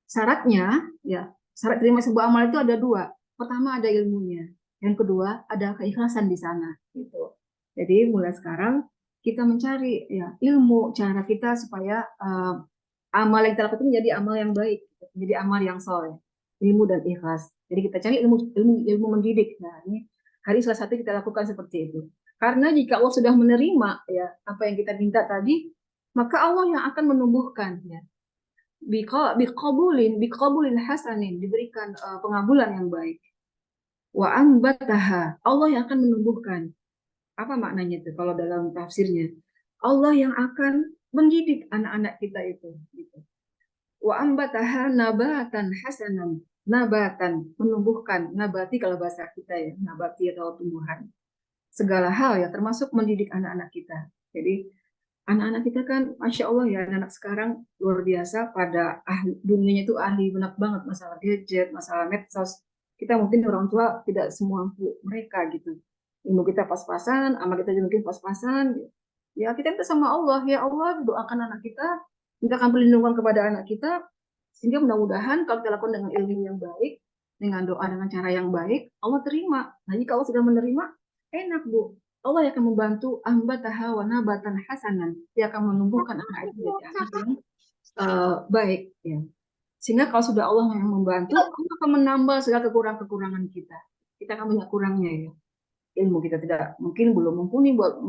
syaratnya ya, syarat terima sebuah amal itu ada dua. Pertama ada ilmunya, yang kedua ada keikhlasan di sana gitu. Jadi mulai sekarang kita mencari ya ilmu cara kita supaya amal yang kita lakukan menjadi amal yang baik, menjadi amal yang soleh, ilmu dan ikhlas. Jadi kita cari ilmu mendidik. Nah, ini hari salah satu kita lakukan seperti itu. Karena jika Allah sudah menerima ya apa yang kita minta tadi, maka Allah yang akan menumbuhkan ya. Biqabulin hasanin, diberikan pengabulan yang baik. Wa ambataha, Allah yang akan menumbuhkan. Apa maknanya itu kalau dalam tafsirnya? Allah yang akan mendidik anak-anak kita itu gitu. Wa ambataha nabatan hasanan, nabatan menumbuhkan, nabati kalau bahasa kita ya, nabati atau tumbuhan. Segala hal ya termasuk mendidik anak-anak kita. Jadi anak-anak kita kan Masya Allah ya, anak-anak sekarang luar biasa pada dunianya itu ahli benak banget masalah gadget, masalah medsos. Kita mungkin orang tua tidak semua mereka gitu. Ilmu kita pas-pasan, amal kita juga mungkin pas-pasan. Ya kita minta sama Allah, ya Allah doakan anak kita, mintakan perlindungan kepada anak kita, sehingga mudah-mudahan kalau kita lakukan dengan ilmu yang baik, dengan doa dengan cara yang baik, Allah terima. Nah jika Allah sudah menerima, enak Bu. Allah akan membantu ambataha wa nabatan hasanan. Dia akan menumbuhkan anak itu menjadi anak yang baik ya. Sehingga kalau sudah Allah yang membantu, Allah akan menambah segala kekurangan-kekurangan kita. Kita akan banyak kurangnya ya. Ilmu kita tidak mungkin belum mumpuni buat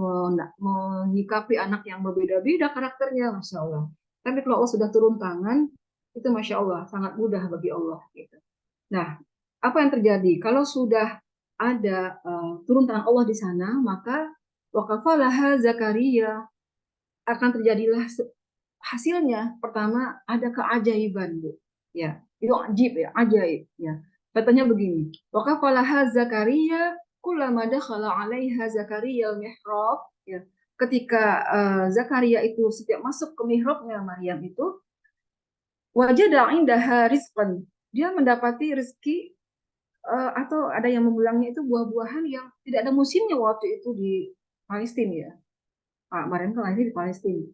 menyikapi anak yang berbeda-beda karakternya, Masya Allah. Tapi kalau Allah sudah turun tangan, itu Masya Allah, sangat mudah bagi Allah. Gitu. Nah, apa yang terjadi? Kalau sudah ada turun tangan Allah di sana, maka wakafalaha Zakaria, akan terjadilah hasilnya. Pertama ada keajaiban, Bu. Ya, itu ajib ya, ajaib ya. Katanya begini, wakafalaha Zakaria kullama dakhala 'alaiha Zakaria al-mihrab ya. Ketika Zakaria itu setiap masuk ke mihrabnya Maryam itu, wajada indaha rizqan, dia mendapati rezeki atau ada yang membilangnya itu buah-buahan yang tidak ada musimnya waktu itu di Palestina ya. Pak Maryam kan lahir di Palestina.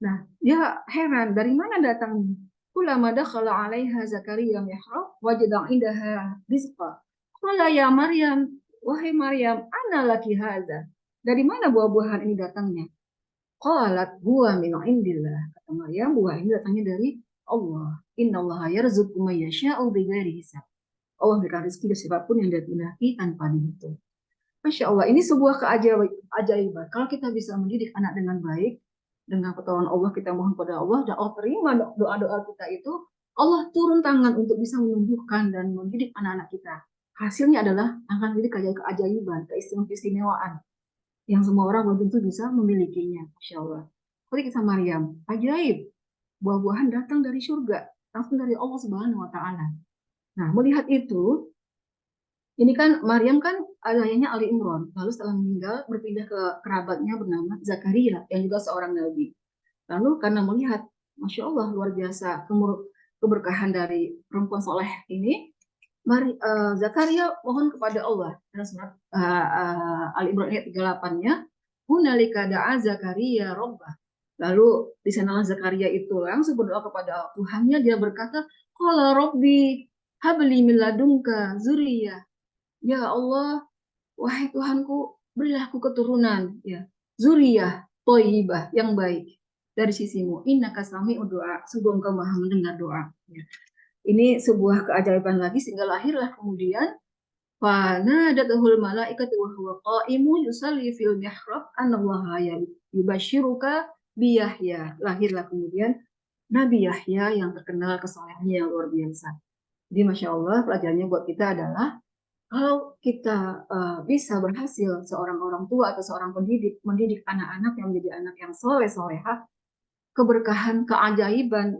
Nah, dia heran dari mana datangnya. Kullama dakhala 'alaiha Zakaria mihrab wajada indaha rizqa. Qala ya Maryam, wahai Maryam, ana laki hadza. Dari mana buah-buahan ini datangnya? Qalat huwa min indillah. Kata Maryam, buah ini datangnya dari Allah. Innallaha yarzuqu may yasha'u bighairi hisab. Allah berikan rezeki ke siapapun yang dia kehendaki tanpa dihitung. Masya Allah, ini sebuah keajaiban. Kalau kita bisa mendidik anak dengan baik, dengan pertolongan Allah, kita mohon kepada Allah, dan Allah terima doa-doa kita itu, Allah turun tangan untuk bisa menumbuhkan dan mendidik anak-anak kita. Hasilnya adalah akan menjadi keajaiban, keistimewaan, yang semua orang belum tentu bisa memilikinya. Masya Allah. Seperti kisah Maryam, ajaib. Buah-buahan datang dari surga, langsung dari Allah Subhanahu wa Ta'ala. Nah, melihat itu, ini kan Maryam kan ayahnya Ali Imran, lalu setelah meninggal berpindah ke kerabatnya bernama Zakaria yang juga seorang nabi. Lalu karena melihat, Masya Allah luar biasa keberkahan dari perempuan soleh ini, Zakaria mohon kepada Allah dalam surat Ali Imran ayat 38-nya, hunalika da'a Zakaria Rabbah. Lalu di sanalah Zakaria itu langsung berdoa kepada Tuhannya, dia berkata, qala Rabbi habli min ladunka zuriyah. Ya Allah, wahai Tuhanku, berilah aku keturunan, ya, zuriyah, thayyibah, yang baik dari sisimu. Innaka sami'ud du'a, sungguh engkau maha mendengar doa. Ya. Ini sebuah keajaiban lagi sehingga lahirlah kemudian fanadatul malaikatu wa huwa qa'imu yusalli fil mihrab anallaha yubasyiruka bi Yahya. Lahirlah kemudian Nabi Yahya yang terkenal kesolehannya yang luar biasa. Jadi Masya Allah, pelajarannya buat kita adalah kalau kita bisa berhasil seorang orang tua atau seorang pendidik mendidik anak-anak yang menjadi anak yang soleh solehah, keberkahan, keajaiban,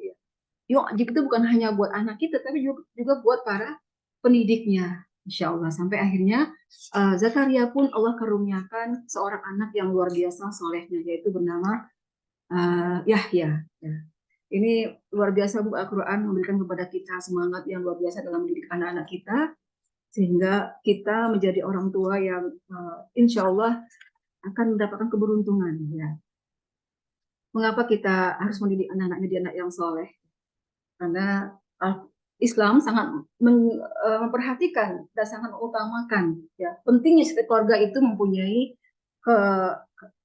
yuk itu bukan hanya buat anak kita tapi juga buat para pendidiknya, Insya Allah. Sampai akhirnya Zakaria pun Allah karuniakan seorang anak yang luar biasa solehnya, yaitu bernama Yahya. Ya. Ini luar biasa Bu, Al-Quran memberikan kepada kita semangat yang luar biasa dalam mendidik anak-anak kita, sehingga kita menjadi orang tua yang insya Allah akan mendapatkan keberuntungan ya. Mengapa kita harus mendidik anak-anak menjadi anak yang soleh? Karena Islam sangat memperhatikan dan sangat mengutamakan ya pentingnya setiap keluarga itu mempunyai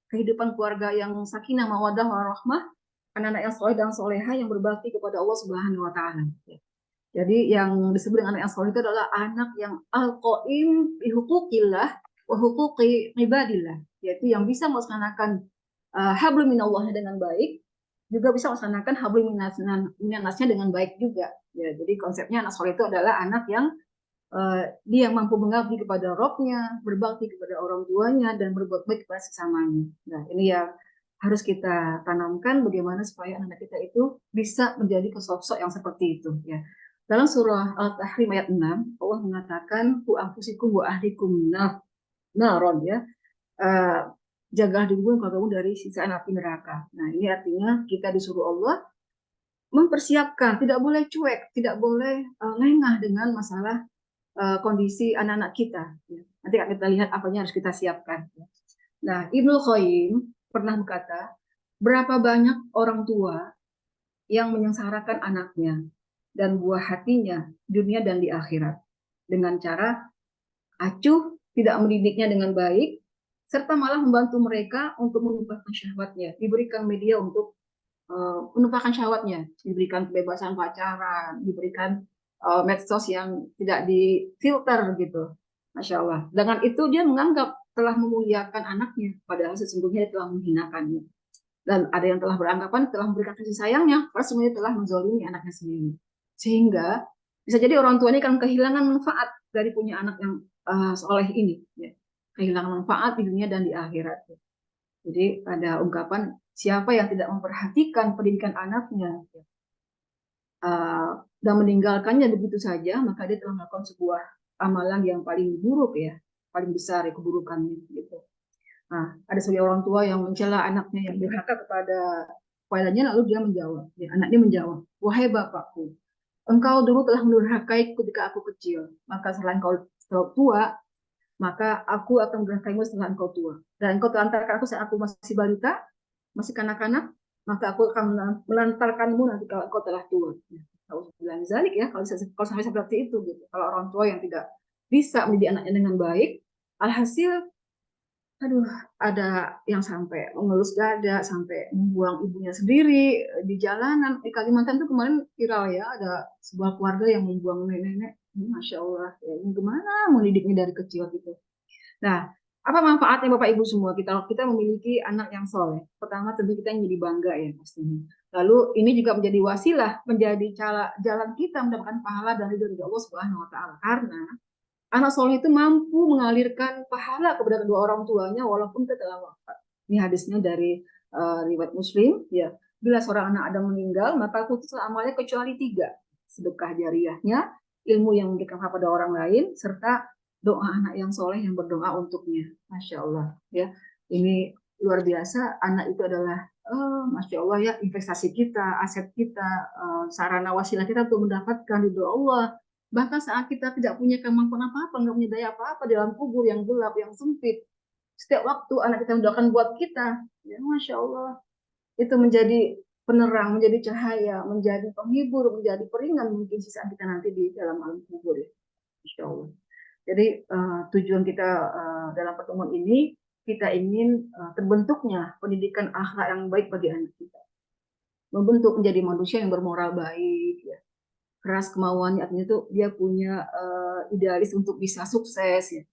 kehidupan keluarga yang sakinah mawaddah warahmah, anak-anak yang soleh dan soleha yang berbakti kepada Allah Subhanahu Wa Taala. Ya. Jadi yang disebut dengan anak yang soleh itu adalah anak yang al-qaim bi huquqillah wa huquqi ibadillah, yaitu yang bisa melaksanakan hablum minallahnya dengan baik, juga bisa melaksanakan hablum minannasnya dengan baik juga. Ya, jadi konsepnya anak soleh itu adalah anak yang dia mampu mengabdi kepada Robnya, berbakti kepada orang tuanya, dan berbuat baik kepada sesamanya. Nah, ini yang harus kita tanamkan bagaimana supaya anak kita itu bisa menjadi sosok yang seperti itu. Ya. Dalam surah Al-Tahrim ayat 6, Allah mengatakan, "Ku anfusikum wa ahlikum naron," ya. Jagalah dirimu dan keluargamu dari sisaan api neraka. Nah, ini artinya kita disuruh Allah mempersiapkan, tidak boleh cuek, tidak boleh lengah dengan masalah kondisi anak-anak kita. Ya. Nanti kita lihat apa yang harus kita siapkan. Nah, Ibnu Qayyim pernah berkata, berapa banyak orang tua yang menyengsarakan anaknya dan buah hatinya dunia dan di akhirat dengan cara acuh, tidak mendidiknya dengan baik, serta malah membantu mereka untuk menumpahkan syahwatnya, diberikan media untuk menumpahkan syahwatnya, diberikan kebebasan pacaran, diberikan medsos yang tidak difilter gitu, Masya Allah. Dengan itu dia menganggap telah memuliakan anaknya, padahal sesungguhnya dia telah menghinakannya. Dan ada yang telah beranggapan telah memberikan kasih sayangnya, padahal sebenarnya telah menzalimi anaknya sendiri. Sehingga bisa jadi orang tua ini akan kehilangan manfaat dari punya anak yang soleh ini, ya. Kehilangan manfaat di dunia dan di akhirat. Jadi ada ungkapan siapa yang tidak memperhatikan pendidikan anaknya dan meninggalkannya begitu saja, maka dia telah melakukan sebuah amalan yang paling buruk ya, paling besar ya keburukannya gitu. Nah, ada sebagian orang tua yang mencela anaknya yang durhaka kepadanya, lalu dia menjawab, ya, anaknya menjawab, "Wahai bapakku, engkau dulu telah mendurhakai ketika aku kecil, maka setelah engkau tua, maka aku akan mendurhakaimu setelah engkau tua. Dan engkau telantarkan aku saat aku masih balita, masih kanak-kanak, maka aku akan melantarkanmu nanti kalau engkau telah tua." Kalau bilang zalik ya, kalau sampai seperti itu gitu. Kalau orang tua yang tidak bisa mendidik anaknya dengan baik, alhasil aduh, ada yang sampai mengelus dada, sampai membuang ibunya sendiri di jalanan. Di Kalimantan itu kemarin viral ya, ada sebuah keluarga yang membuang nenek-nenek. Masya Allah, ya, ini gimana mendidiknya dari kecil gitu. Nah, apa manfaatnya Bapak Ibu semua kita memiliki anak yang soleh? Pertama tentu kita jadi bangga ya pastinya. Lalu ini juga menjadi wasilah, menjadi jalan kita mendapatkan pahala dari Allah Subhanahu Wa Taala. Karena anak soleh itu mampu mengalirkan pahala kepada kedua orang tuanya walaupun kita telah wafat. Ini hadisnya dari riwayat Muslim. Ya, bila seorang anak ada meninggal, maka putuslah amalnya kecuali 3: sedekah jariahnya, ilmu yang memberikan kepada orang lain, serta doa anak yang soleh yang berdoa untuknya. Masya Allah. Ya, ini luar biasa. Anak itu adalah Masya Allah ya, investasi kita, aset kita, sarana wasilah kita untuk mendapatkan ridho Allah. Bahkan saat kita tidak punya kemampuan apa-apa, nggak punya daya apa-apa di dalam kubur yang gelap, yang sempit, setiap waktu anak kita mendoakan buat kita, ya Masya Allah, itu menjadi penerang, menjadi cahaya, menjadi penghibur, menjadi peringan mungkin sisaan kita nanti di dalam alam kubur, ya Masya Allah. Jadi tujuan kita dalam pertemuan ini, kita ingin terbentuknya pendidikan akhlak yang baik bagi anak kita, membentuk menjadi manusia yang bermoral baik, ya, keras kemauannya, artinya itu dia punya idealis untuk bisa sukses, ya,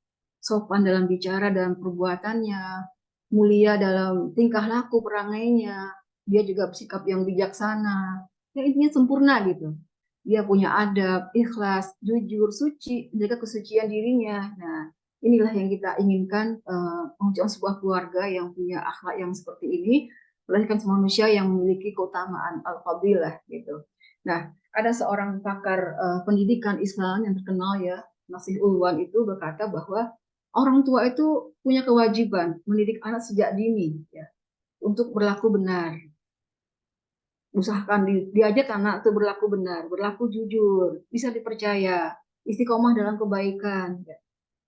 sopan dalam bicara dan perbuatannya, mulia dalam tingkah laku perangainya, dia juga bersikap yang bijaksana, ya intinya sempurna gitu. Dia punya adab, ikhlas, jujur, suci, menjaga kesucian dirinya. Nah, inilah yang kita inginkan, mengucapkan sebuah keluarga yang punya akhlak yang seperti ini, melahirkan manusia yang memiliki keutamaan al-fadilah gitu. Nah, ada seorang pakar pendidikan Islam yang terkenal ya, Nasih Ulwan, itu berkata bahwa orang tua itu punya kewajiban mendidik anak sejak dini ya, untuk berlaku benar. Usahakan diajak anak itu berlaku benar, berlaku jujur, bisa dipercaya, istiqomah dalam kebaikan, ya.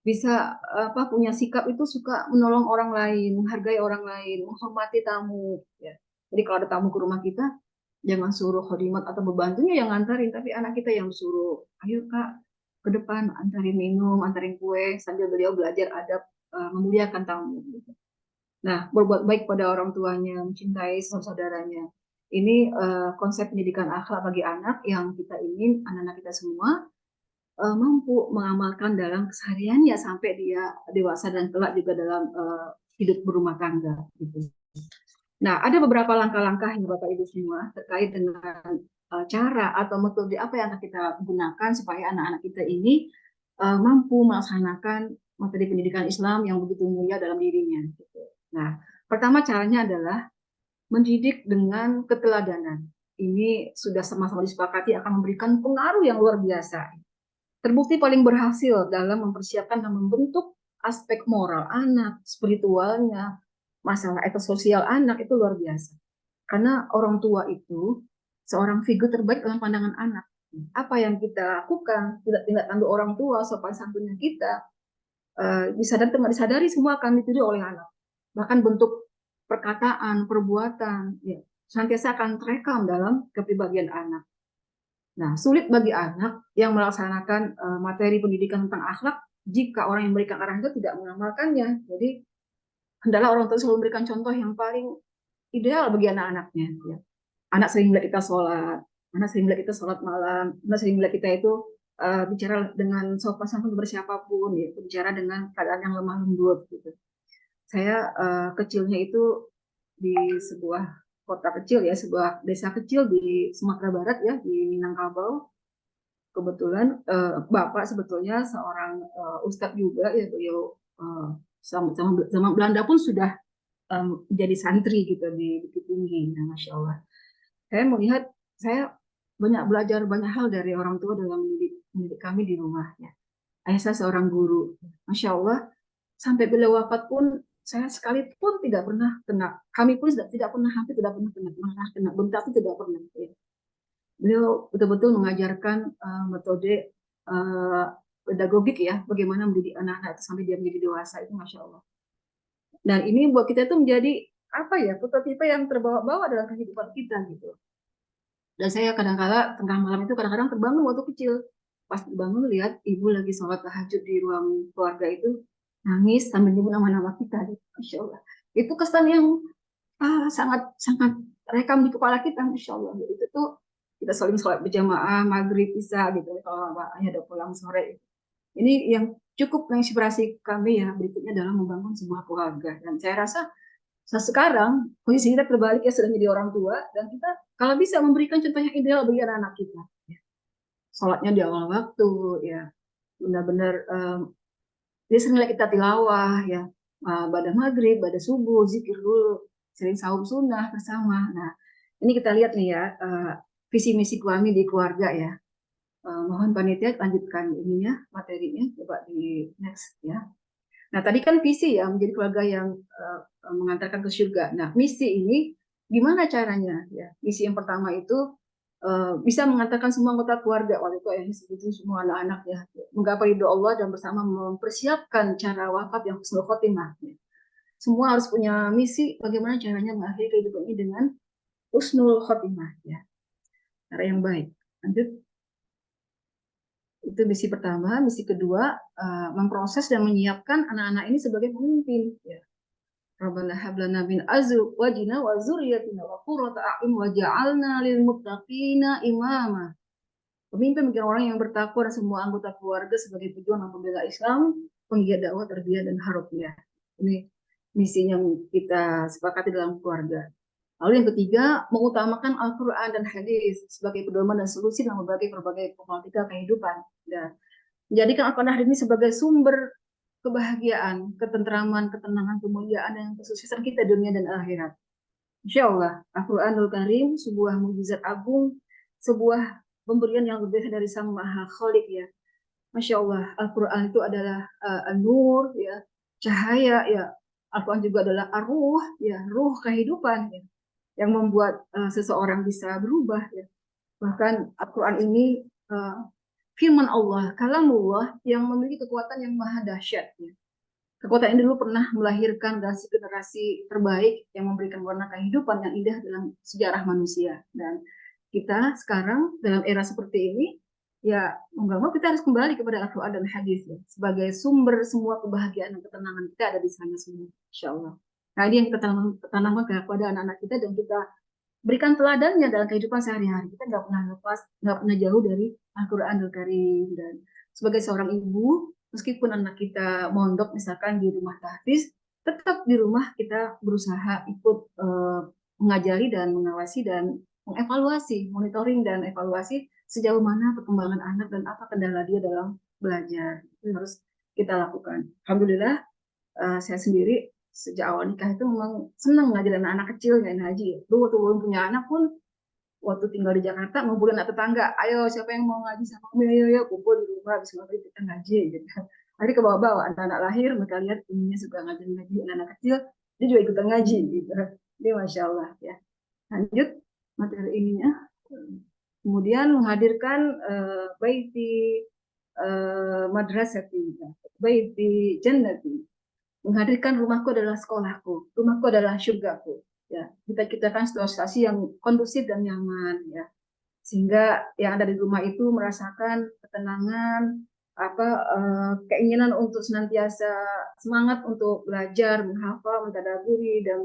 Bisa punya sikap itu suka menolong orang lain, menghargai orang lain, menghormati tamu, ya. Jadi kalau ada tamu ke rumah kita, jangan suruh khodimat atau pembantunya yang ngantarin, tapi anak kita yang suruh, ayo kak ke depan antarin minum, antarin kue sambil beliau belajar adab memuliakan tamu. Gitu. Nah, berbuat baik pada orang tuanya, mencintai saudaranya. Ini konsep pendidikan akhlak bagi anak yang kita ingin anak-anak kita semua mampu mengamalkan dalam kesehariannya sampai dia dewasa dan kelak juga dalam hidup berumah tangga. Gitu. Nah, ada beberapa langkah-langkah yang Bapak Ibu semua terkait dengan cara atau metode apa yang akan kita gunakan supaya anak-anak kita ini mampu melaksanakan materi pendidikan Islam yang begitu mulia dalam dirinya. Gitu. Nah, pertama caranya adalah mendidik dengan keteladanan. Ini sudah sama-sama disepakati akan memberikan pengaruh yang luar biasa. Terbukti paling berhasil dalam mempersiapkan dan membentuk aspek moral anak, spiritualnya, masalah etos sosial anak itu luar biasa. Karena orang tua itu seorang figur terbaik dalam pandangan anak. Apa yang kita lakukan, tindak tanduk orang tua, sopan santunnya kita, disadari semua akan ditiru oleh anak. Bahkan bentuk perkataan, perbuatan, ya, senantiasa akan terekam dalam kepribadian anak. Nah, sulit bagi anak yang melaksanakan materi pendidikan tentang akhlak jika orang yang memberikan arahan itu tidak mengamalkannya. Jadi, hendaklah orang tua selalu memberikan contoh yang paling ideal bagi anak-anaknya. Ya. Anak sering melihat kita sholat, anak sering melihat kita sholat malam, anak sering melihat kita itu bicara dengan sopan santun kepada siapapun, ya, bicara dengan keadaan yang lemah lembut. Gitu. Saya kecilnya itu di sebuah kota kecil ya, sebuah desa kecil di Sumatera Barat ya, di Minangkabau. Kebetulan Bapak sebetulnya seorang ustadz juga ya, beliau zaman Belanda pun sudah jadi santri gitu di Bukit Tinggi. Nah, Masya Allah. Saya melihat, saya banyak belajar banyak hal dari orang tua dalam mendidik kami di rumahnya. Ayah saya seorang guru. Masya Allah, sampai beliau wafat pun saya sekalipun tidak pernah kena. Kami pun tidak pernah, hampir tidak pernah kena bentak itu tidak pernah. Ya. Beliau betul-betul mengajarkan metode pedagogik ya, bagaimana mendidik anak-anak sampai dia menjadi dewasa itu, Masya Allah. Dan ini buat kita itu menjadi apa ya, prototipe yang terbawa-bawa dalam kehidupan kita gitu. Dan saya kadang-kala tengah malam itu kadang-kadang terbangun waktu kecil. Pas bangun lihat ibu lagi sholat tahajud di ruang keluarga itu nangis sambil nyebut nama-nama kita. Masya Allah. Itu kesan yang sangat rekam di kepala kita, Masya Allah. Itu tuh kita saling sholat berjamaah, maghrib, isya gitu. Kalau ayah udah pulang sore. Ini yang cukup menginspirasi kami ya berikutnya dalam membangun sebuah keluarga. Dan saya rasa sekarang posisi kita terbalik ya, sudah menjadi orang tua dan kita kalau bisa memberikan contoh yang ideal bagi anak-anak kita. Ya. Sholatnya di awal waktu, ya benar-benar dia sering kita tilawah, ya pada maghrib, pada subuh, zikir dulu, sering sahur sunnah bersama. Nah, ini kita lihat nih ya visi misi kami di keluarga ya. Mohon panitia lanjutkan ininya materinya, coba di next ya. Nah, tadi kan visi ya, menjadi keluarga yang mengantarkan ke surga. Nah, misi ini gimana caranya? Ya, misi yang pertama itu bisa mengantarkan semua anggota keluarga, waktu itu yang disebutkan semua anak-anak ya, menggapai ridho Allah dan bersama mempersiapkan cara wafat yang husnul khotimah. Ya. Semua harus punya misi bagaimana caranya mengakhiri kehidupan ini dengan husnul khotimah ya. Cara yang baik. Lanjut. Itu misi pertama. Misi kedua, memproses dan menyiapkan anak-anak ini sebagai pemimpin. Ya. Rabbana hablana min azwajina wa dzurriyyatina wa qurrata a'yun waj'alna lil muttaqina imama. Pemimpin menjadi orang yang bertakwa dan semua anggota keluarga sebagai tujuan membela Islam, penggiat dakwah, tarbiyah dan harofiyah. Ini misi yang kita sepakati dalam keluarga. Lalu yang ketiga, mengutamakan Al-Quran dan hadis sebagai pedoman dan solusi dalam berbagai problematika kehidupan. Dan menjadikan Al-Quran dan hadis ini sebagai sumber kebahagiaan, ketentraman, ketenangan, kemuliaan, dan kesuksesan kita dunia dan akhirat. Insya Allah, Al-Quranul Karim, sebuah mukjizat agung, sebuah pemberian yang lebih dari Sang Maha Khalik ya. Masya Allah, Al-Quran itu adalah an-nur, ya, cahaya, ya. Al-Quran juga adalah ar-ruh, ya, ruh kehidupan, ya, yang membuat seseorang bisa berubah. Ya. Bahkan Al-Quran ini firman Allah, kalamullah yang memiliki kekuatan yang maha dahsyat. Ya. Kekuatan ini dulu pernah melahirkan generasi terbaik yang memberikan warna kehidupan yang indah dalam sejarah manusia. Dan kita sekarang dalam era seperti ini, ya nggak mau kita harus kembali kepada Al-Quran dan Hadis ya, sebagai sumber semua kebahagiaan dan ketenangan kita ada di sana semua, insya Allah. Nah ini yang kita tanamkan kepada anak-anak kita dan kita berikan teladannya dalam kehidupan sehari-hari. Kita nggak pernah lepas, nggak pernah jauh dari Al-Quran Al-Karim. Dan sebagai seorang ibu, meskipun anak kita mondok misalkan di rumah tahfiz, tetap di rumah kita berusaha ikut mengajari dan mengawasi dan mengevaluasi, monitoring dan evaluasi sejauh mana perkembangan anak dan apa kendala dia dalam belajar. Itu harus kita lakukan. Alhamdulillah, saya sendiri sejak awal nikah itu memang senang ngajarin anak-anak kecil nggak ngaji. Dulu waktu belum punya anak pun, waktu tinggal di Jakarta ngumpulin anak tetangga, ayo siapa yang mau ngaji sama kami, ayo kumpul di rumah habis maghrib kita ngaji gitu. Akhirnya ke bawah-bawah anak-anak lahir, mereka lihat ibunya suka ngajarin ngaji anak-anak kecil, dia juga ikutan ngaji gitu. Dia masya Allah ya. Lanjut materi ininya. Kemudian menghadirkan baiti madrasati, baiti jannati. Menghadirkan rumahku adalah sekolahku, rumahku adalah surgaku. Ya, kita ciptakan situasi yang kondusif dan nyaman, ya, sehingga yang ada di rumah itu merasakan ketenangan, keinginan untuk senantiasa semangat untuk belajar, menghafal, mentadaburi, dan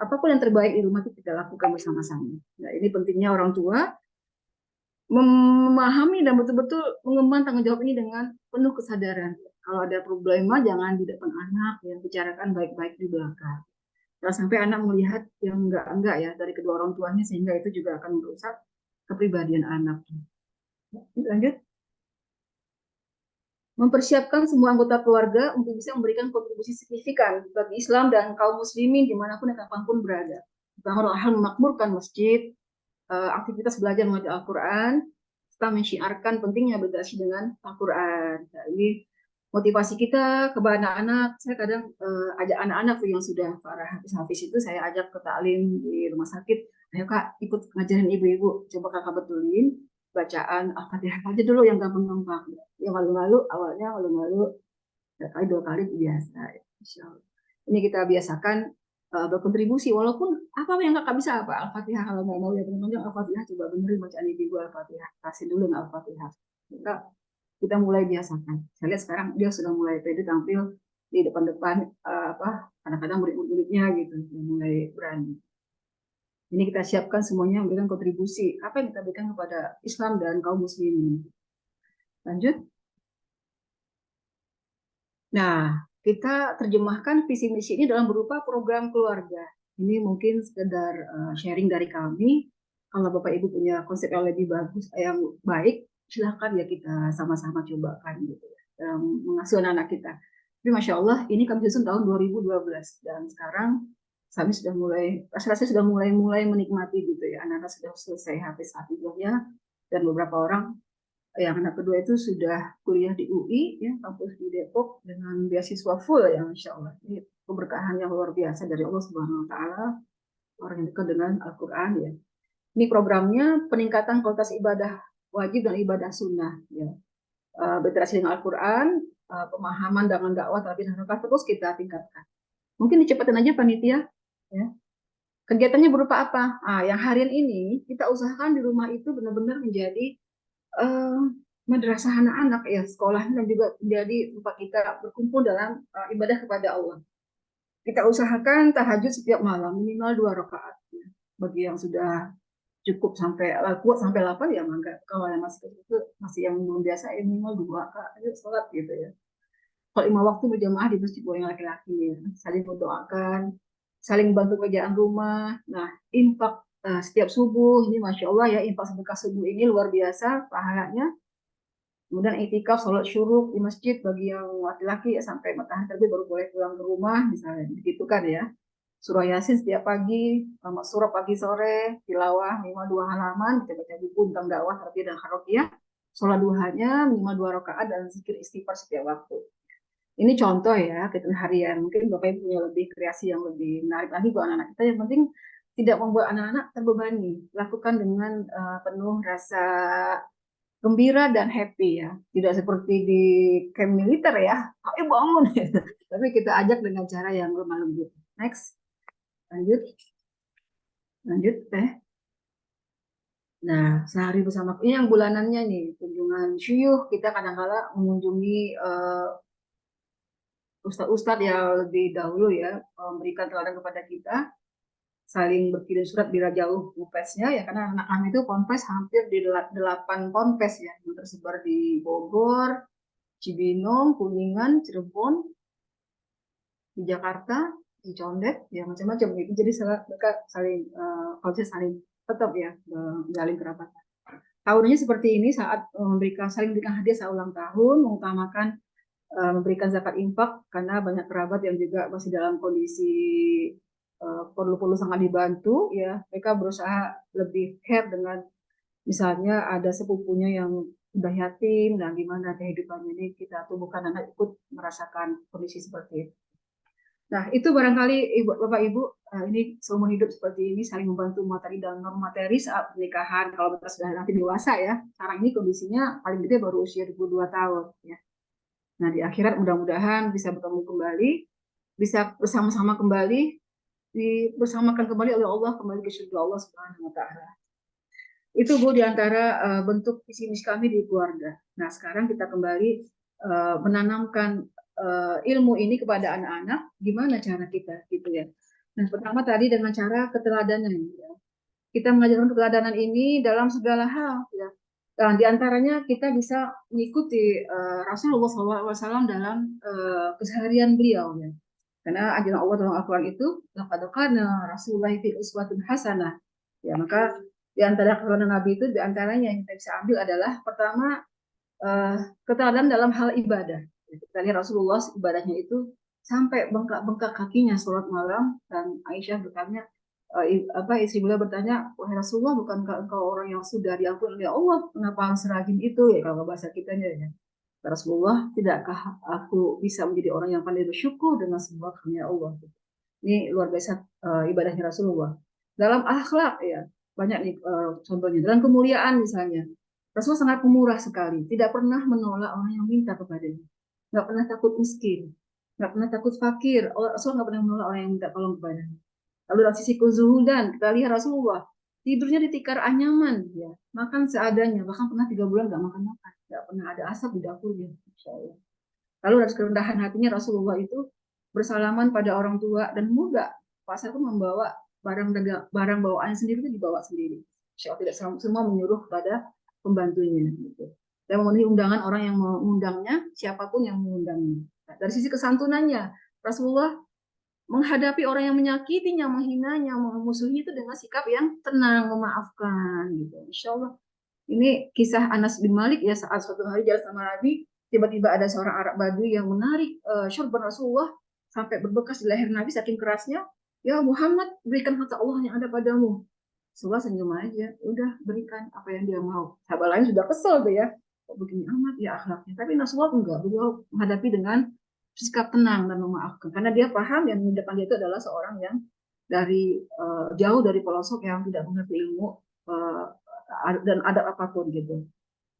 apapun yang terbaik di rumah itu kita lakukan bersama-sama. Nah, ini pentingnya orang tua memahami dan betul-betul mengemban tanggung jawab ini dengan penuh kesadaran. Kalau ada problema jangan di depan anak, ya bicarakan baik-baik di belakang. Jangan sampai anak melihat yang enggak ya dari kedua orang tuanya, sehingga itu juga akan merusak kepribadian anak. Lanjut. Mempersiapkan semua anggota keluarga untuk bisa memberikan kontribusi signifikan bagi Islam dan kaum muslimin dimanapun dan kapanpun berada. Pertama, hal memakmurkan masjid, aktivitas belajar mengajar Al-Quran, serta mensyiarkan pentingnya berinteraksi dengan Al-Quran. Nah, ini motivasi kita kepada anak-anak. Saya kadang ajak anak-anak yang sudah para hafiz-hafiz itu saya ajak ke taklim di rumah sakit. Ayo kak, ikut ngajarin ibu-ibu. Coba kakak betulin bacaan Al-Fatihah aja dulu yang gampang-gampang. Yang malu-malu, awalnya malu-malu, sekali dua kali biasa. Insya Allah. Ini kita biasakan berkontribusi, walaupun apa yang kakak bisa apa Al-Fatihah. Kalau nggak mau ya teman-teman Al-Fatihah, coba benerin bacaan ibu Al-Fatihah, kasih dulu Al-Fatihah. Kita mulai biasakan. Saya lihat sekarang dia sudah mulai pede tampil di depan-depan kadang-kadang murid-muridnya gitu, mulai berani. Ini kita siapkan semuanya memberikan kontribusi apa yang kita berikan kepada Islam dan kaum muslimin. Lanjut. Nah, kita terjemahkan visi misi ini dalam berupa program keluarga. Ini mungkin sekedar sharing dari kami. Kalau Bapak Ibu punya konsep yang lebih bagus, yang baik, silahkan ya kita sama-sama cobakan gitu ya, dalam mengasuh anak kita. Tapi Masya Allah, ini kami susun tahun 2012 dan sekarang kami sudah mulai, rasa-rasa sudah mulai menikmati gitu ya. Anak-anak sudah selesai hafiz-hafizahnya dan beberapa orang yang anak kedua itu sudah kuliah di UI ya, kampus di Depok dengan beasiswa full ya, Masya Allah. Ini keberkahan yang luar biasa dari Allah Subhanahu Wa Taala, orang yang dekat dengan Al-Quran ya. Ini programnya peningkatan kualitas ibadah wajib dan ibadah sunnah ya. Berinteraksi dengan Al-Quran, pemahaman dengan dakwah tapi terus kita tingkatkan. Mungkin dicepatin aja panitia ya. Kegiatannya berupa apa? Yang harian ini kita usahakan di rumah itu benar-benar menjadi madrasah anak-anak ya, sekolahnya dan juga menjadi tempat kita berkumpul dalam ibadah kepada Allah. Kita usahakan tahajud setiap malam minimal 2 rakaat ya. Bagi yang sudah cukup sampai kuat sampai 8 ya mangga. Kalau yang masih yang belum biasa ya minimal 2 rakaat sholat gitu ya. Kalau 5 waktu berjamaah di masjid buat yang laki-laki ya, saling mendoakan, saling bantu kerjaan rumah. Nah, infak setiap subuh ini Masya Allah ya, infak sedekah subuh ini luar biasa pahalanya. Kemudian itikaf sholat syuruk di masjid bagi yang laki-laki ya, sampai matahari terbit baru boleh pulang ke rumah misalnya, begitu kan ya. Surah Yasin setiap pagi, sama surah pagi sore, tilawah minimal 2 halaman, kita baca buku tentang dakwah, tarbiyah dan kharoqiyah. Sholat duhanya minimal 2 rakaat dan zikir istighfar setiap waktu. Ini contoh ya, kita harian. Mungkin Bapak Ibu punya lebih kreasi yang lebih menarik lagi buat anak-anak kita. Yang penting tidak membuat anak-anak terbebani. Lakukan dengan penuh rasa gembira dan happy ya. Tidak seperti di camp militer ya, ayo bangun. Tapi kita ajak dengan cara yang lemah lembut. Next, lanjut. Nah, sehari bersama ini yang bulanannya nih, kunjungan syuyuh. Kita kadang-kala mengunjungi ustadz-ustadz yang lebih dahulu ya, memberikan teladan kepada kita, saling berkirim surat bila jauh ponpesnya ya, karena anak kami itu ponpes hampir di 8 ponpes ya, yang tersebar di Bogor, Cibinong, Kuningan, Cirebon, di Jakarta, di Condet, ya macam-macam gitu. Jadi mereka saling konsep saling tetap ya menjalin kerabatan. Tahunnya seperti ini saat saling memberikan hadiah saat ulang tahun, mengutamakan memberikan zakat infak karena banyak kerabat yang juga masih dalam kondisi perlu sangat dibantu ya. Mereka berusaha lebih care dengan misalnya ada sepupunya yang udah yatim dan gimana kehidupannya ini kita tumbuhkan anak ikut merasakan kondisi seperti itu. Nah, itu barangkali Bapak Ibu, ini seumur hidup seperti ini saling membantu materi dan non materi saat pernikahan kalau kita sudah nanti dewasa ya. Sekarang ini kondisinya paling gede baru usia 22 tahun ya. Nah, di akhirat mudah-mudahan bisa bertemu kembali, bisa bersama-sama kembali, bersamakan kembali oleh Allah kembali ke surga Allah Subhanahu wa taala. Itu Bu diantara bentuk visi misi kami di keluarga. Nah, sekarang kita kembali menanamkan ilmu ini kepada anak-anak, gimana cara kita gitu ya. Nah, pertama tadi dengan cara keteladanan ya. Kita mengajarkan keteladanan ini dalam segala hal ya. Dan diantaranya kita bisa mengikuti Rasulullah SAW dalam keseharian beliau ya. Karena ajaran Allah dalam Al-Quran itu laqad kana Rasulullah fi uswatun hasanah. Ya, maka di antara keteladanan Nabi itu di antaranya yang kita bisa ambil adalah pertama keteladanan dalam hal ibadah. Kita lihat Rasulullah ibadahnya itu sampai bengkak-bengkak kakinya sholat malam, dan Aisyah bertanya, istri beliau bertanya, wahai Rasulullah, bukankah engkau orang yang sudah diampuni oleh Allah, kenapa harus seragin itu ya kalau bahasa kitanya ya. Rasulullah, tidakkah aku bisa menjadi orang yang pandai bersyukur dengan semua karunia Allah. Ini luar biasa ibadahnya Rasulullah. Dalam akhlak ya banyak nih contohnya. Dalam kemuliaan misalnya, Rasulullah sangat pemurah sekali, tidak pernah menolak orang yang minta kepadanya, nggak pernah takut miskin, nggak pernah takut fakir. Rasulullah nggak pernah menolak orang yang minta tolong kepadanya. Lalu dari sisi kezuhudan, kita lihat Rasulullah tidurnya di tikar anyaman, ya, makan seadanya, bahkan pernah 3 bulan nggak makan-makan, nggak pernah ada asap di dapurnya, Insya Allah. Lalu dari kerendahan hatinya Rasulullah itu bersalaman pada orang tua dan muda. Pasar pun membawa barang bawaannya sendiri itu dibawa sendiri. Insya Allah tidak semua menyuruh pada pembantunya. Gitu. Dan memenuhi undangan orang yang mengundangnya, siapapun yang mengundangnya. Nah, dari sisi kesantunannya, Rasulullah menghadapi orang yang menyakitinya, menghinanya, memusuhi itu dengan sikap yang tenang, memaafkan. Gitu. Insya Allah. Ini kisah Anas bin Malik ya, saat suatu hari jalan sama Nabi, tiba-tiba ada seorang Arab Badui yang menarik syurban Rasulullah sampai berbekas di leher Nabi saking kerasnya. Ya Muhammad, berikan harta Allah yang ada padamu. Rasulullah senyum aja, udah berikan apa yang dia mau. Sahabat lain sudah kesel tuh ya, kok begini amat ya akhlaknya. Tapi Rasulullah enggak, beliau menghadapi dengan sikap tenang dan memaafkan. Karena dia paham yang di depan dia itu adalah seorang yang dari jauh dari pelosok yang tidak mengerti ilmu dan adab apapun gitu.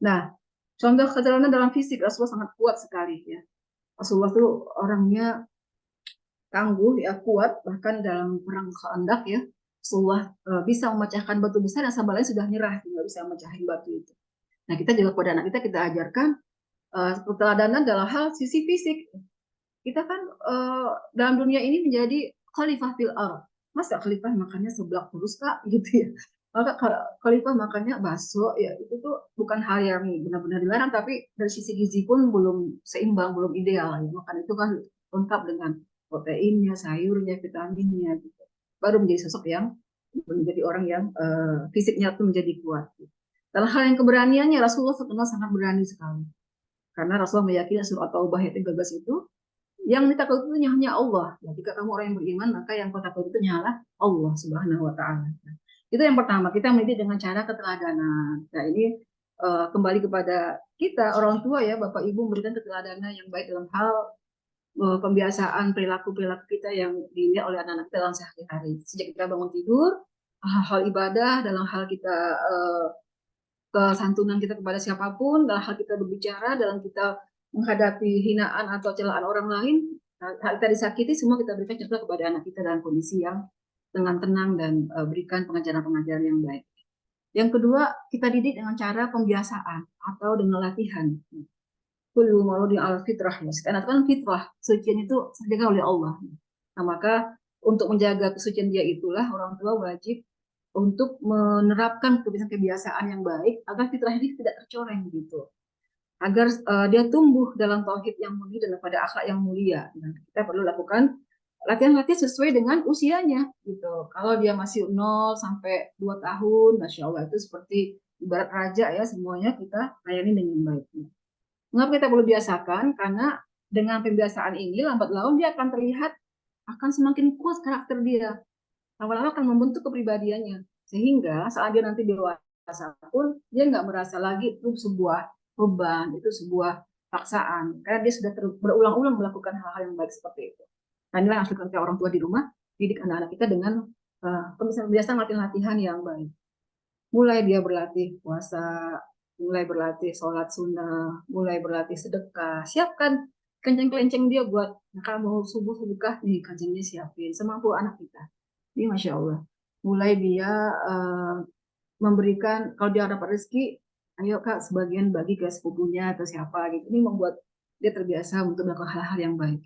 Nah, contoh keteladanan dalam fisik Rasulullah sangat kuat sekali ya. Rasulullah itu orangnya tangguh ya, kuat, bahkan dalam perang Khandaq ya, Rasulullah bisa memecahkan batu besar yang sahabat lain sudah nyerah, nggak bisa mecahin batu itu. Nah, kita juga kepada anak kita ajarkan keteladanan dalam hal sisi fisik. Kita kan dalam dunia ini menjadi khalifah fil ardh. Masa khalifah makannya seblak terus Kak gitu ya. Maka khalifah makannya bakso ya, itu tuh bukan hal yang benar-benar dilarang, tapi dari sisi gizi pun belum seimbang, belum ideal ya. Makan itu kan lengkap dengan proteinnya, sayurnya, vitaminnya gitu. Baru menjadi sosok yang menjadi orang yang fisiknya tuh menjadi kuat. Gitu. Dalam hal yang keberaniannya Rasulullah terkenal sangat berani sekali. Karena Rasulullah meyakini surat Taubah ayat 13 itu yang ditakut itu hanya Allah. Nah, jika kamu orang yang beriman, maka yang kau takut itu hanyalah Allah Subhanahu wa taala. Itu yang pertama, kita mendidik dengan cara keteladanan. Nah, ini kembali kepada kita orang tua ya, Bapak Ibu memberikan keteladanan yang baik dalam hal pembiasaan perilaku-perilaku kita yang dilihat oleh anak-anak kita dalam sehari-hari. Sejak kita bangun tidur, hal-hal ibadah, dalam hal kita kesantunan kita kepada siapapun, dalam hal kita berbicara, dalam kita menghadapi hinaan atau celaan orang lain, Hal kita disakiti semua kita berikan contoh kepada anak kita dalam kondisi yang dengan tenang dan berikan pengajaran-pengajaran yang baik. Yang kedua, kita didik dengan cara pembiasaan atau dengan latihan. Kullu mauludin ala fitrah, ya. Karena itu kan fitrah, kesucian itu disediakan oleh Allah. Nah, maka untuk menjaga kesucian dia itulah orang tua wajib untuk menerapkan kebiasaan-kebiasaan yang baik agar fitrah ini tidak tercoreng gitu. Agar dia tumbuh dalam tauhid yang mulia dan pada akhlak yang mulia. Dan kita perlu lakukan latihan-latihan sesuai dengan usianya gitu. Kalau dia masih 0 sampai 2 tahun, Masya Allah itu seperti ibarat raja ya, semuanya kita layani dengan baik. Mengapa kita perlu biasakan? Karena dengan pembiasaan ini lambat laun dia akan terlihat akan semakin kuat karakter dia. Lama-lama akan membentuk kepribadiannya. Sehingga saat dia nanti dewasa pun dia nggak merasa lagi itu sebuah beban, itu sebuah paksaan. Karena dia sudah berulang-ulang melakukan hal-hal yang baik seperti itu. Nah, inilah yang harus dilakukan orang tua di rumah, didik anak-anak kita dengan pembiasaan latihan-latihan yang baik. Mulai dia berlatih puasa, mulai berlatih sholat sunnah, mulai berlatih sedekah. Siapkan kenceng-kenceng dia buat, nah, kalau mau subuh sedekah, nih kencengnya siapin. Semampu anak kita. Ini Masya Allah. Mulai dia memberikan, kalau dia dapat rezeki, ayo Kak, sebagian bagi ke sepupunya atau siapa gitu. Ini membuat dia terbiasa untuk melakukan hal-hal yang baik.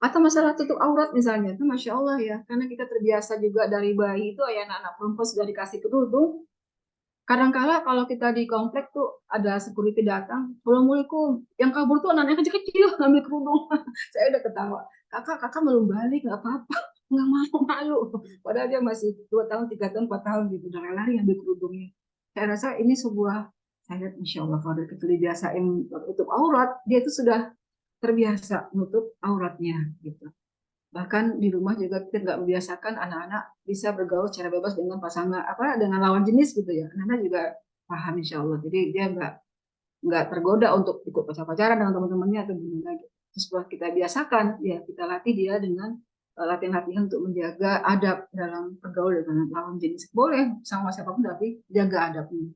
Atau masalah tutup aurat misalnya, itu Masya Allah ya, karena kita terbiasa juga dari bayi itu, ya anak-anak perempuan sudah dikasih kerudung. Kadang-kala kalau kita di komplek tuh ada security datang, Assalamualaikum, yang kabur tuh anak-anak kecil-kecil ngambil kerudung. Saya udah ketawa, kakak belum balik, nggak apa-apa, nggak mau, malu. Padahal dia masih 2 tahun, 3 tahun, 4 tahun gitu, udah lari ngambil kerudungnya. Saya rasa ini sebuah, saya lihat Insya Allah kalau dari kecil dibiasain tutup aurat, dia itu sudah terbiasa menutup auratnya gitu. Bahkan di rumah juga kita nggak membiasakan anak-anak bisa bergaul secara bebas dengan pasangan dengan lawan jenis gitu ya. Anak-anak juga paham Insya Allah. Jadi dia nggak tergoda untuk ikut pacar-pacaran dengan teman-temannya atau gimana gitu. Terus setelah kita biasakan, ya kita latih dia dengan latihan-latihan untuk menjaga adab dalam bergaul dengan lawan jenis. Boleh sama siapapun tapi jaga adabnya.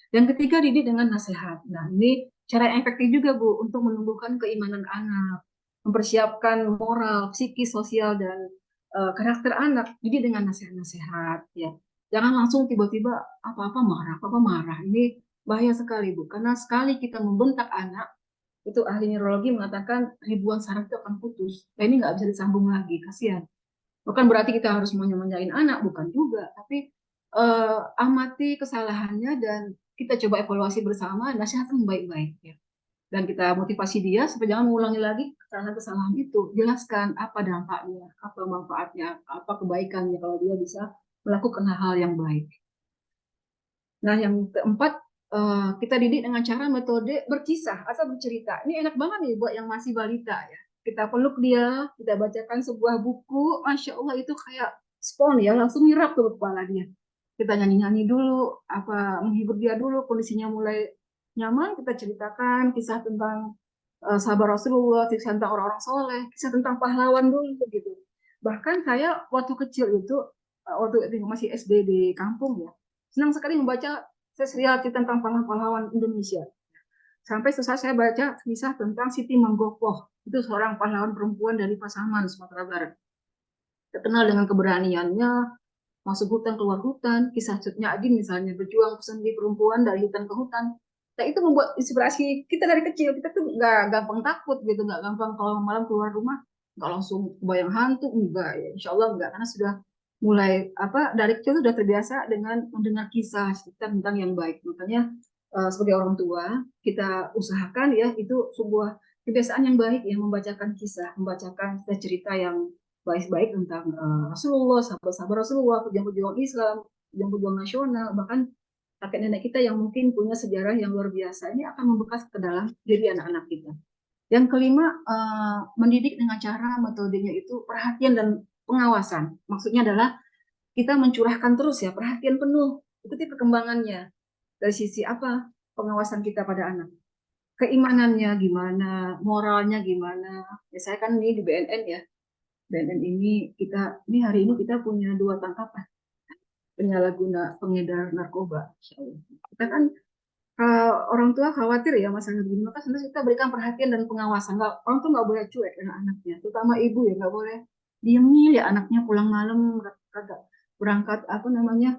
Dan ketiga, didik dengan nasihat. Nah, ini cara yang efektif juga, Bu, untuk menumbuhkan keimanan anak, mempersiapkan moral, psikis, sosial, dan karakter anak. Didik dengan nasihat-nasihat, ya. Jangan langsung tiba-tiba apa-apa marah. Ini bahaya sekali, Bu. Karena sekali kita membentak anak, itu ahli neurologi mengatakan ribuan saraf itu akan putus. Nah, ini nggak bisa disambung lagi, kasihan. Bukan berarti kita harus menyain anak, bukan juga. Tapi amati kesalahannya dan kita coba evaluasi bersama, nasihatkan baik-baik ya. Dan kita motivasi dia supaya jangan mengulangi lagi kesalahan-kesalahan itu. Jelaskan apa dampaknya, apa manfaatnya, apa kebaikannya kalau dia bisa melakukan hal-hal yang baik. Nah, yang keempat, kita didik dengan cara metode berkisah atau bercerita. Ini enak banget nih buat yang masih balita ya. Kita peluk dia, kita bacakan sebuah buku, Masya Allah itu kayak spon ya, langsung nyerap ke kepala dia. Kita nyanyi-nyanyi dulu, menghibur dia dulu, kondisinya mulai nyaman, kita ceritakan kisah tentang sahabat Rasulullah, kisah tentang orang-orang soleh, kisah tentang pahlawan dulu gitu. Bahkan saya waktu kecil itu, waktu masih SD di kampung ya, senang sekali membaca serial tentang pahlawan Indonesia. Sampai selesai saya baca kisah tentang Siti Manggopoh, itu seorang pahlawan perempuan dari Pasaman, Sumatera Barat. Terkenal dengan keberaniannya, masuk hutan keluar hutan, kisah Cutnya Adin misalnya berjuang sendiri perempuan dari hutan ke hutan. Nah itu membuat inspirasi kita dari kecil, kita tuh nggak gampang takut gitu, nggak gampang kalau malam keluar rumah nggak langsung bayang hantu, enggak ya, Insya Allah enggak, karena sudah mulai dari kecil sudah terbiasa dengan mendengar kisah cerita tentang yang baik. Makanya sebagai orang tua kita usahakan ya itu sebuah kebiasaan yang baik ya, membacakan kisah, membacakan cerita yang baik-baik tentang Rasulullah, sahabat-sahabat Rasulullah, pejuang-pejuang Islam, pejuang-pejuang nasional, bahkan kakek nenek kita yang mungkin punya sejarah yang luar biasa, ini akan membekas ke dalam diri anak-anak kita. Yang kelima, mendidik dengan cara metodenya itu perhatian dan pengawasan. Maksudnya adalah kita mencurahkan terus ya, perhatian penuh, ikuti perkembangannya. Dari sisi apa? Pengawasan kita pada anak. Keimanannya gimana, moralnya gimana. Ya, saya kan ini di BNN ya, BNN ini hari ini kita punya 2 tangkapan penyalahguna pengedar narkoba. Kita kan orang tua khawatir ya masalah begini, maka sebenarnya kita berikan perhatian dan pengawasan. Orang tuh nggak boleh cuek dengan anaknya, terutama ibu ya nggak boleh diem ya anaknya pulang malam kagak berangkat apa namanya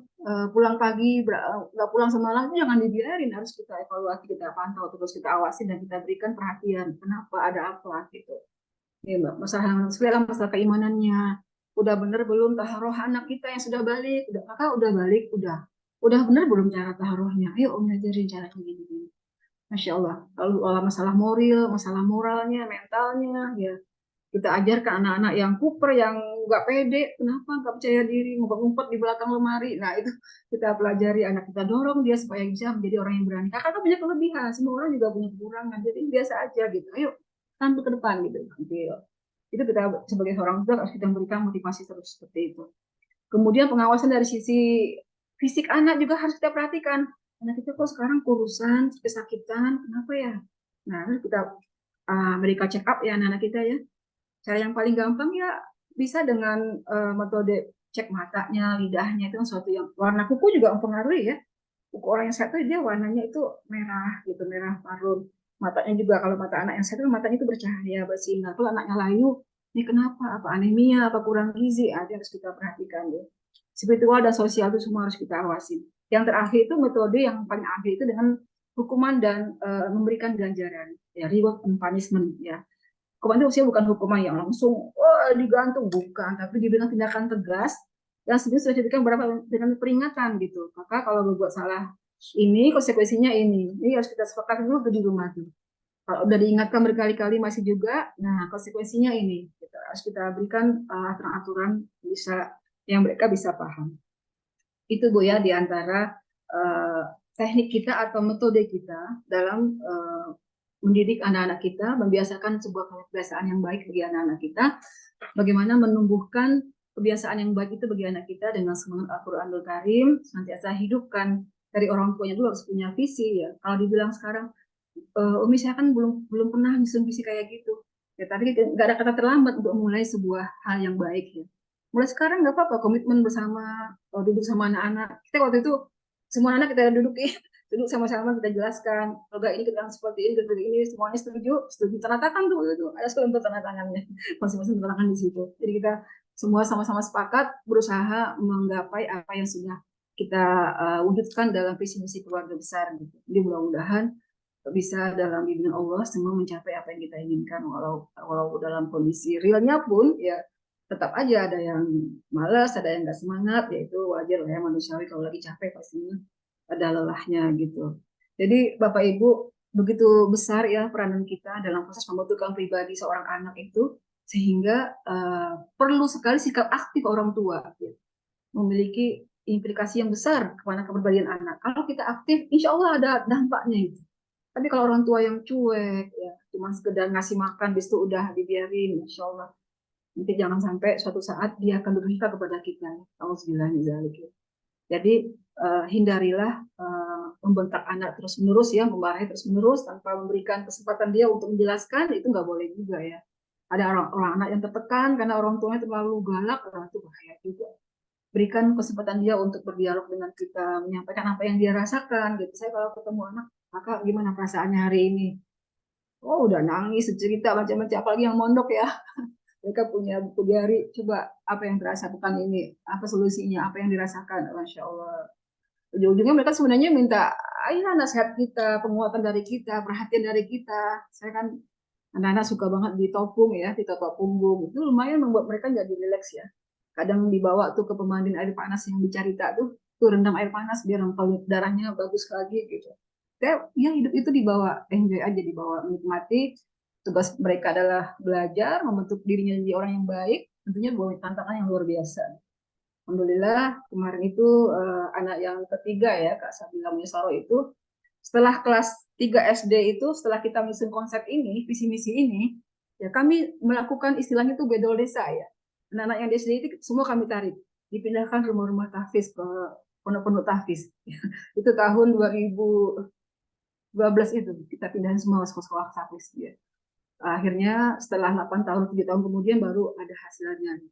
pulang pagi nggak pulang semalam, itu jangan dibiarin, harus kita evaluasi, kita pantau terus, kita awasi dan kita berikan perhatian. Kenapa, ada apa gitu. Ya, Mbak, masalah keimanannya udah bener belum taharoh anak kita yang sudah balik, udah kakak udah balik, udah bener belum cara taharohnya, ayo om ngajarin caranya gini-gini. Masya Allah. Lalu masalah moral, masalah moralnya, mentalnya, ya kita ajarkan anak-anak yang kuper, yang nggak pede, kenapa nggak percaya diri, ngumpet-ngumpet di belakang lemari. Nah itu kita pelajari anak kita, dorong dia supaya bisa menjadi orang yang berani. Kakak kan punya kelebihan, semua orang juga punya kekurangan, jadi biasa aja gitu. Ayo tampil ke depan gitu. Tampil. Itu kita sebagai seorang tua harus kita memberikan motivasi terus seperti itu. Kemudian pengawasan dari sisi fisik anak juga harus kita perhatikan. Anak kita kok sekarang kurusan, kesakitan, kenapa ya? Nah, harus kita medical check up ya anak-anak kita ya. Cara yang paling gampang ya bisa dengan metode cek matanya, lidahnya, itu kan suatu yang warna kuku juga mempengaruhi ya. Kuku orang yang sehat itu dia warnanya itu merah gitu, merah marun. Matanya juga kalau mata anak yang sehat itu matanya itu bercahaya, bersinar. Kalau anaknya layu, ini kenapa? Apa anemia, apa kurang gizi? Ada harus kita perhatikan ya. Spiritual dan sosial itu semua harus kita awasi. Yang terakhir itu metode yang paling akhir itu dengan hukuman dan memberikan ganjaran, ya reward and punishment ya. Hukuman itu usia bukan hukuman yang langsung digantung, bukan, tapi diberikan tindakan tegas yang sebenarnya sudah diberikan beberapa dengan peringatan gitu. Maka kalau berbuat salah ini konsekuensinya ini harus kita sepakati dulu di rumah tuh. Kalau udah diingatkan berkali-kali masih juga, nah konsekuensinya ini gitu. Harus kita berikan aturan-aturan bisa yang mereka bisa paham. Itu Bu ya diantara teknik kita atau metode kita dalam mendidik anak-anak kita, membiasakan sebuah kebiasaan yang baik bagi anak-anak kita, bagaimana menumbuhkan kebiasaan yang baik itu bagi anak kita dengan semangat Al-Quranul Karim, senantiasa hidupkan dari orang tuanya dulu harus punya visi ya. Kalau dibilang sekarang, Umi saya kan belum pernah nyusun visi kayak gitu. Ya, tapi nggak ada kata terlambat untuk mulai sebuah hal yang baik ya. Mulai sekarang nggak apa-apa, komitmen bersama, duduk sama anak-anak. Kita waktu itu semua anak kita duduk duduk sama-sama kita jelaskan, kalau ini kita seperti ini, semuanya setuju tanda tangan tuh gitu. Ada sekolah tanda tangannya, masing-masing tanda tangan di situ. Jadi kita semua sama-sama sepakat berusaha menggapai apa yang sudah kita wujudkan dalam visi misi keluarga besar gitu. Jadi mudah-mudahan bisa dalam bimbingan Allah semua mencapai apa yang kita inginkan, walau dalam kondisi realnya pun ya tetap aja ada yang malas, ada yang nggak semangat, yaitu wajar lah ya, manusiawi kalau lagi capek pastinya ada lelahnya gitu. Jadi Bapak Ibu, begitu besar ya peranan kita dalam proses pembentukan pribadi seorang anak itu, sehingga perlu sekali sikap aktif orang tua ya, memiliki implikasi yang besar kepada kepribadian anak. Kalau kita aktif, insya Allah ada dampaknya itu. Tapi kalau orang tua yang cuek, ya cuma sekedar ngasih makan, bis itu udah dibiarin, insya Allah nanti jangan sampai suatu saat dia akan durhaka kepada kita. Jadi hindarilah membentak anak terus-menerus ya, memarahi terus-menerus tanpa memberikan kesempatan dia untuk menjelaskan, itu nggak boleh juga ya. Ada orang anak yang tertekan karena orang tuanya terlalu galak, itu bahaya juga. Berikan kesempatan dia untuk berdialog dengan kita, menyampaikan apa yang dia rasakan gitu. Saya kalau ketemu anak, kakak gimana perasaannya hari ini? Oh udah nangis, cerita macam-macam, apalagi yang mondok ya. Mereka punya buku diary, coba apa yang dirasakan ini, apa solusinya, apa yang dirasakan, Masya Allah. Ujung-ujungnya mereka sebenarnya minta, ayo nasihat kita, penguatan dari kita, perhatian dari kita. Saya kan anak-anak suka banget ditopung ya, ditopang punggung. Itu lumayan membuat mereka jadi rileks ya. Kadang dibawa tuh ke pemandian air panas yang dicarita tuh rendam air panas biar darahnya bagus lagi gitu. Ya hidup itu dibawa, enjoy aja, dibawa menikmati. Tugas mereka adalah belajar, membentuk dirinya menjadi orang yang baik, tentunya bawa tantangan yang luar biasa. Alhamdulillah kemarin itu anak yang ketiga ya, Kak Sabila Mulyasaro itu, setelah kelas 3 SD itu, setelah kita menyusun konsep ini, visi misi ini, ya kami melakukan istilahnya itu bedol desa ya. Anak-anak yang di SD itu semua kami tarik, dipindahkan rumah-rumah tahfiz ke pondok-pondok tahfiz. Itu tahun 2012 itu kita pindahin semua sekolah tahfiz ya. Akhirnya setelah 8 tahun, 7 tahun kemudian baru ada hasilnya.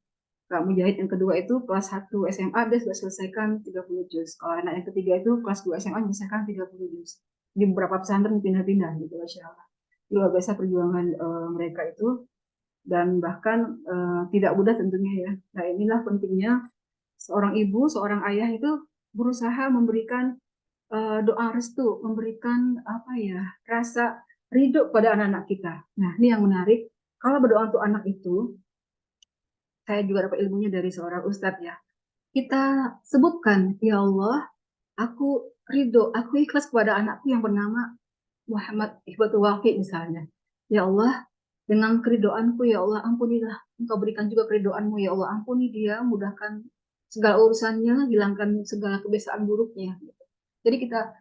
Kak Mujahid yang kedua itu kelas 1 SMA dia sudah selesaikan 30 juz. Kalau anak yang ketiga itu kelas 2 SMA menyelesaikan 30 juz. di beberapa pesantren pindah-pindah gitu, Masya Allah. Luar biasa perjuangan mereka itu, dan bahkan tidak mudah tentunya ya. Nah inilah pentingnya seorang ibu, seorang ayah itu berusaha memberikan doa restu, memberikan apa ya, rasa ridho pada anak-anak kita. Nah ini yang menarik, kalau berdoa untuk anak itu, saya juga dapat ilmunya dari seorang ustadz ya. Kita sebutkan, ya Allah, aku ridho, aku ikhlas kepada anakku yang bernama Muhammad Ikhbatul Wafi misalnya. Ya Allah, dengan keridoanku ya Allah, ampunilah. Engkau berikan juga keridoanmu ya Allah, ampuni dia, mudahkan segala urusannya, hilangkan segala kebiasaan buruknya. Jadi kita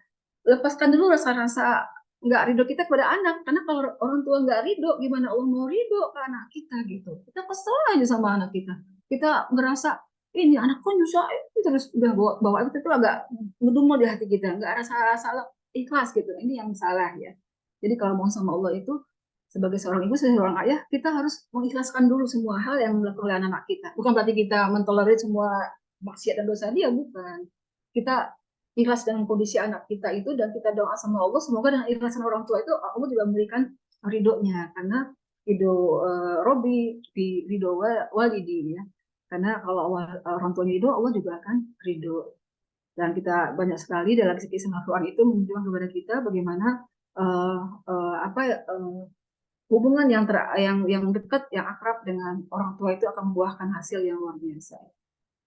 lepaskan dulu rasa-rasa nggak ridho kita kepada anak, karena kalau orang tua nggak ridho, gimana Allah mau ridho ke anak kita gitu. Kita kesel aja sama anak kita ngerasa ini anakku nyusahin terus, udah bawa itu tuh agak ngedumel di hati kita, nggak rasa salah ikhlas gitu. Ini yang salah ya. Jadi kalau mau sama Allah itu, sebagai seorang ibu, sebagai seorang ayah, kita harus mengikhlaskan dulu semua hal yang dilakukan oleh anak kita. Bukan berarti kita mentolerir semua maksiat dan dosa dia, bukan. Kita ikhlas dengan kondisi anak kita itu, dan kita doa sama Allah, semoga dengan ikhlasan orang tua itu Allah juga memberikan ridhonya, karena ridho Robi di ridho walidi ya. Karena kalau orang tuanya ridho, Allah juga akan ridho. Dan kita banyak sekali dalam kisah Al-Quran itu menunjukkan kepada kita bagaimana hubungan yang dekat, yang akrab dengan orang tua itu akan membuahkan hasil yang luar biasa.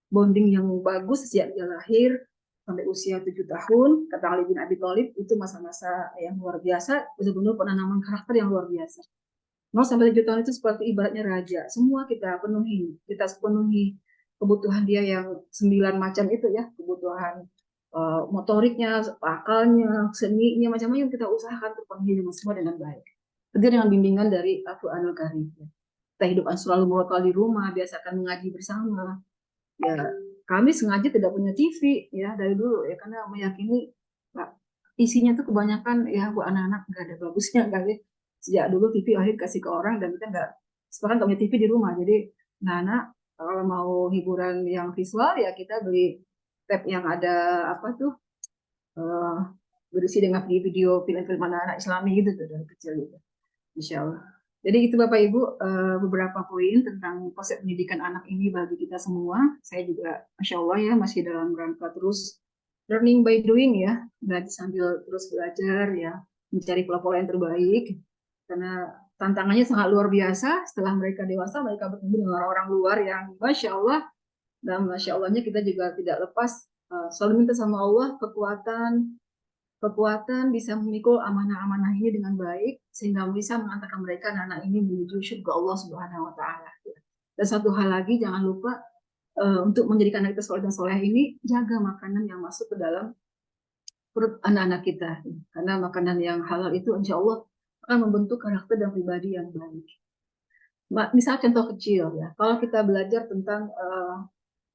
Bonding yang bagus sejak dia lahir sampai usia 7 tahun, kata Ali bin Abi Thalib, itu masa-masa yang luar biasa, benar-benar penanaman karakter yang luar biasa. 0 sampai 7 tahun itu seperti ibaratnya raja. Semua kita penuhi kebutuhan dia yang 9 macam itu ya, kebutuhan motoriknya, akalnya, seninya, macam-macam kita usahakan terpenuhi dengan semua dengan baik. Tentu dengan bimbingan dari Al-Quranul Karim. Kita hidup selalu murotal di rumah, biasakan mengaji bersama. Ya, kami sengaja tidak punya TV ya dari dulu ya, karena meyakini isinya tuh kebanyakan ya buat anak-anak nggak ada bagusnya kali. Sejak dulu TV akhir kasih ke orang, dan kita sekarang nggak punya TV di rumah. Jadi anak-anak kalau mau hiburan yang visual ya kita beli tab yang ada apa tuh berisi dengan video film-film anak-anak Islami gitu tuh dari kecil gitu. Insya Allah. Jadi itu Bapak Ibu beberapa poin tentang konsep pendidikan anak ini bagi kita semua. Saya juga Masya Allah ya masih dalam rangka terus learning by doing ya, belajar sambil terus belajar ya, mencari pola-pola yang terbaik. Karena tantangannya sangat luar biasa. Setelah mereka dewasa, mereka bertemu dengan orang-orang luar yang Masya Allah, dan Masya Allahnya kita juga tidak lepas selalu minta sama Allah kekuatan bisa memikul amanah-amanah ini dengan baik, sehingga bisa mengantarkan mereka anak-anak ini menuju surga Allah Subhanahu wa Ta'ala. Dan satu hal lagi, jangan lupa untuk menjadikan anak kita soleh dan soleh ini, jaga makanan yang masuk ke dalam perut anak-anak kita, karena makanan yang halal itu insya Allah akan membentuk karakter dan pribadi yang baik. Misal contoh kecil ya, kalau kita belajar tentang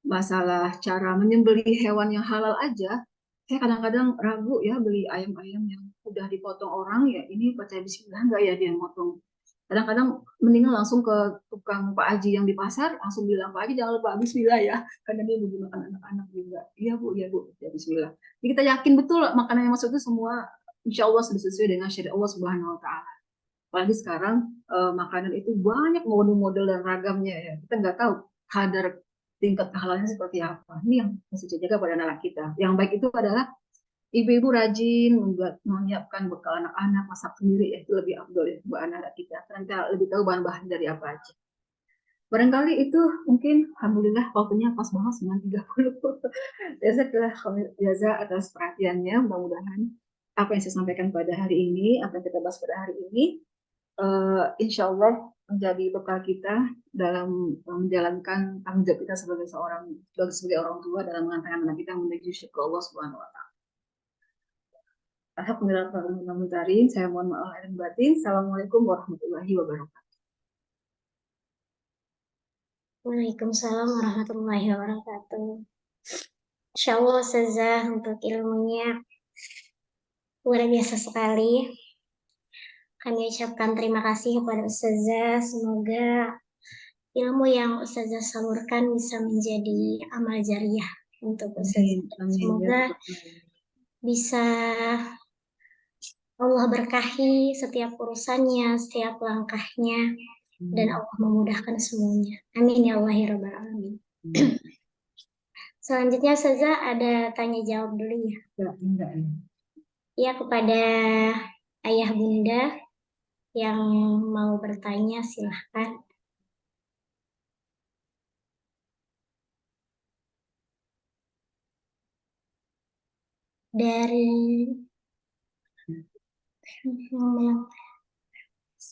masalah cara menyembelih hewan yang halal aja, saya kadang-kadang ragu ya beli ayam-ayam yang udah dipotong orang ya, ini baca bismillah nggak ya dia motong. Kadang-kadang mendingan langsung ke tukang Pak Haji yang di pasar, langsung bilang, Pak Haji jangan lupa bismillah ya, karena dia mau makan anak-anak juga. Iya bu, ya bismillah. Jadi kita yakin betul makanan yang masuk itu semua insya Allah sudah sesuai dengan syariat Allah Subhanahu wa Ta'ala. Apalagi sekarang makanan itu banyak model-model dan ragamnya ya. Kita nggak tahu kadar tingkat kehalalnya seperti apa. Ini yang harus dijaga pada anak kita. Yang baik itu adalah ibu-ibu rajin menyiapkan bekal anak-anak, masak sendiri ya, itu lebih afdol ya buat anak-anak kita. Karena kita lebih tahu bahan-bahan dari apa aja. Barangkali itu mungkin alhamdulillah waktunya pas banget 9.30. Jaza atas perhatiannya. Mudah-mudahan apa yang saya sampaikan pada hari ini, apa yang kita bahas pada hari ini, insya Allah menjadi bekal kita dalam menjalankan tanggung jawab kita sebagai orang tua dalam mengantarkan anak kita menuju surga Allah Subhanahu wa Ta'ala. Alhamdulillah, saya mohon maaf lahir dan batin. Assalamualaikum warahmatullahi wabarakatuh. Waalaikumsalam warahmatullahi wabarakatuh. Insya Allah Ustazah untuk ilmunya luar biasa sekali. Kami ucapkan terima kasih kepada Ustazah. Semoga ilmu yang Ustazah salurkan bisa menjadi amal jariah untuk Ustazah. Semoga bisa Allah berkahi setiap urusannya, setiap langkahnya, dan Allah memudahkan semuanya. Amin ya Allah ya Rabbal Alamin. Selanjutnya Saza ada tanya jawab dulu ya. Enggak. Ya, kepada ayah bunda yang mau bertanya silahkan. Dari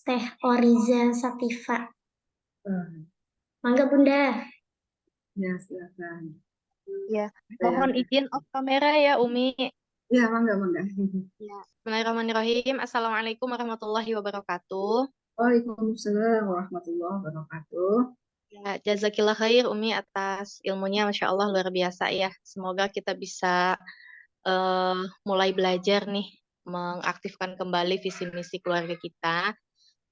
Teh Oriza Sativa. Mangga Bunda. Ya, silakan. Ya, mohon izin off kamera ya, Umi. Ya, mangga. Ya. Bismillahirrahmanirrahim. Assalamualaikum warahmatullahi wabarakatuh. Waalaikumsalam warahmatullahi wabarakatuh. Ya, jazakillah khair Umi atas ilmunya, Masya Allah luar biasa ya. Semoga kita bisa mulai belajar nih, mengaktifkan kembali visi misi keluarga kita.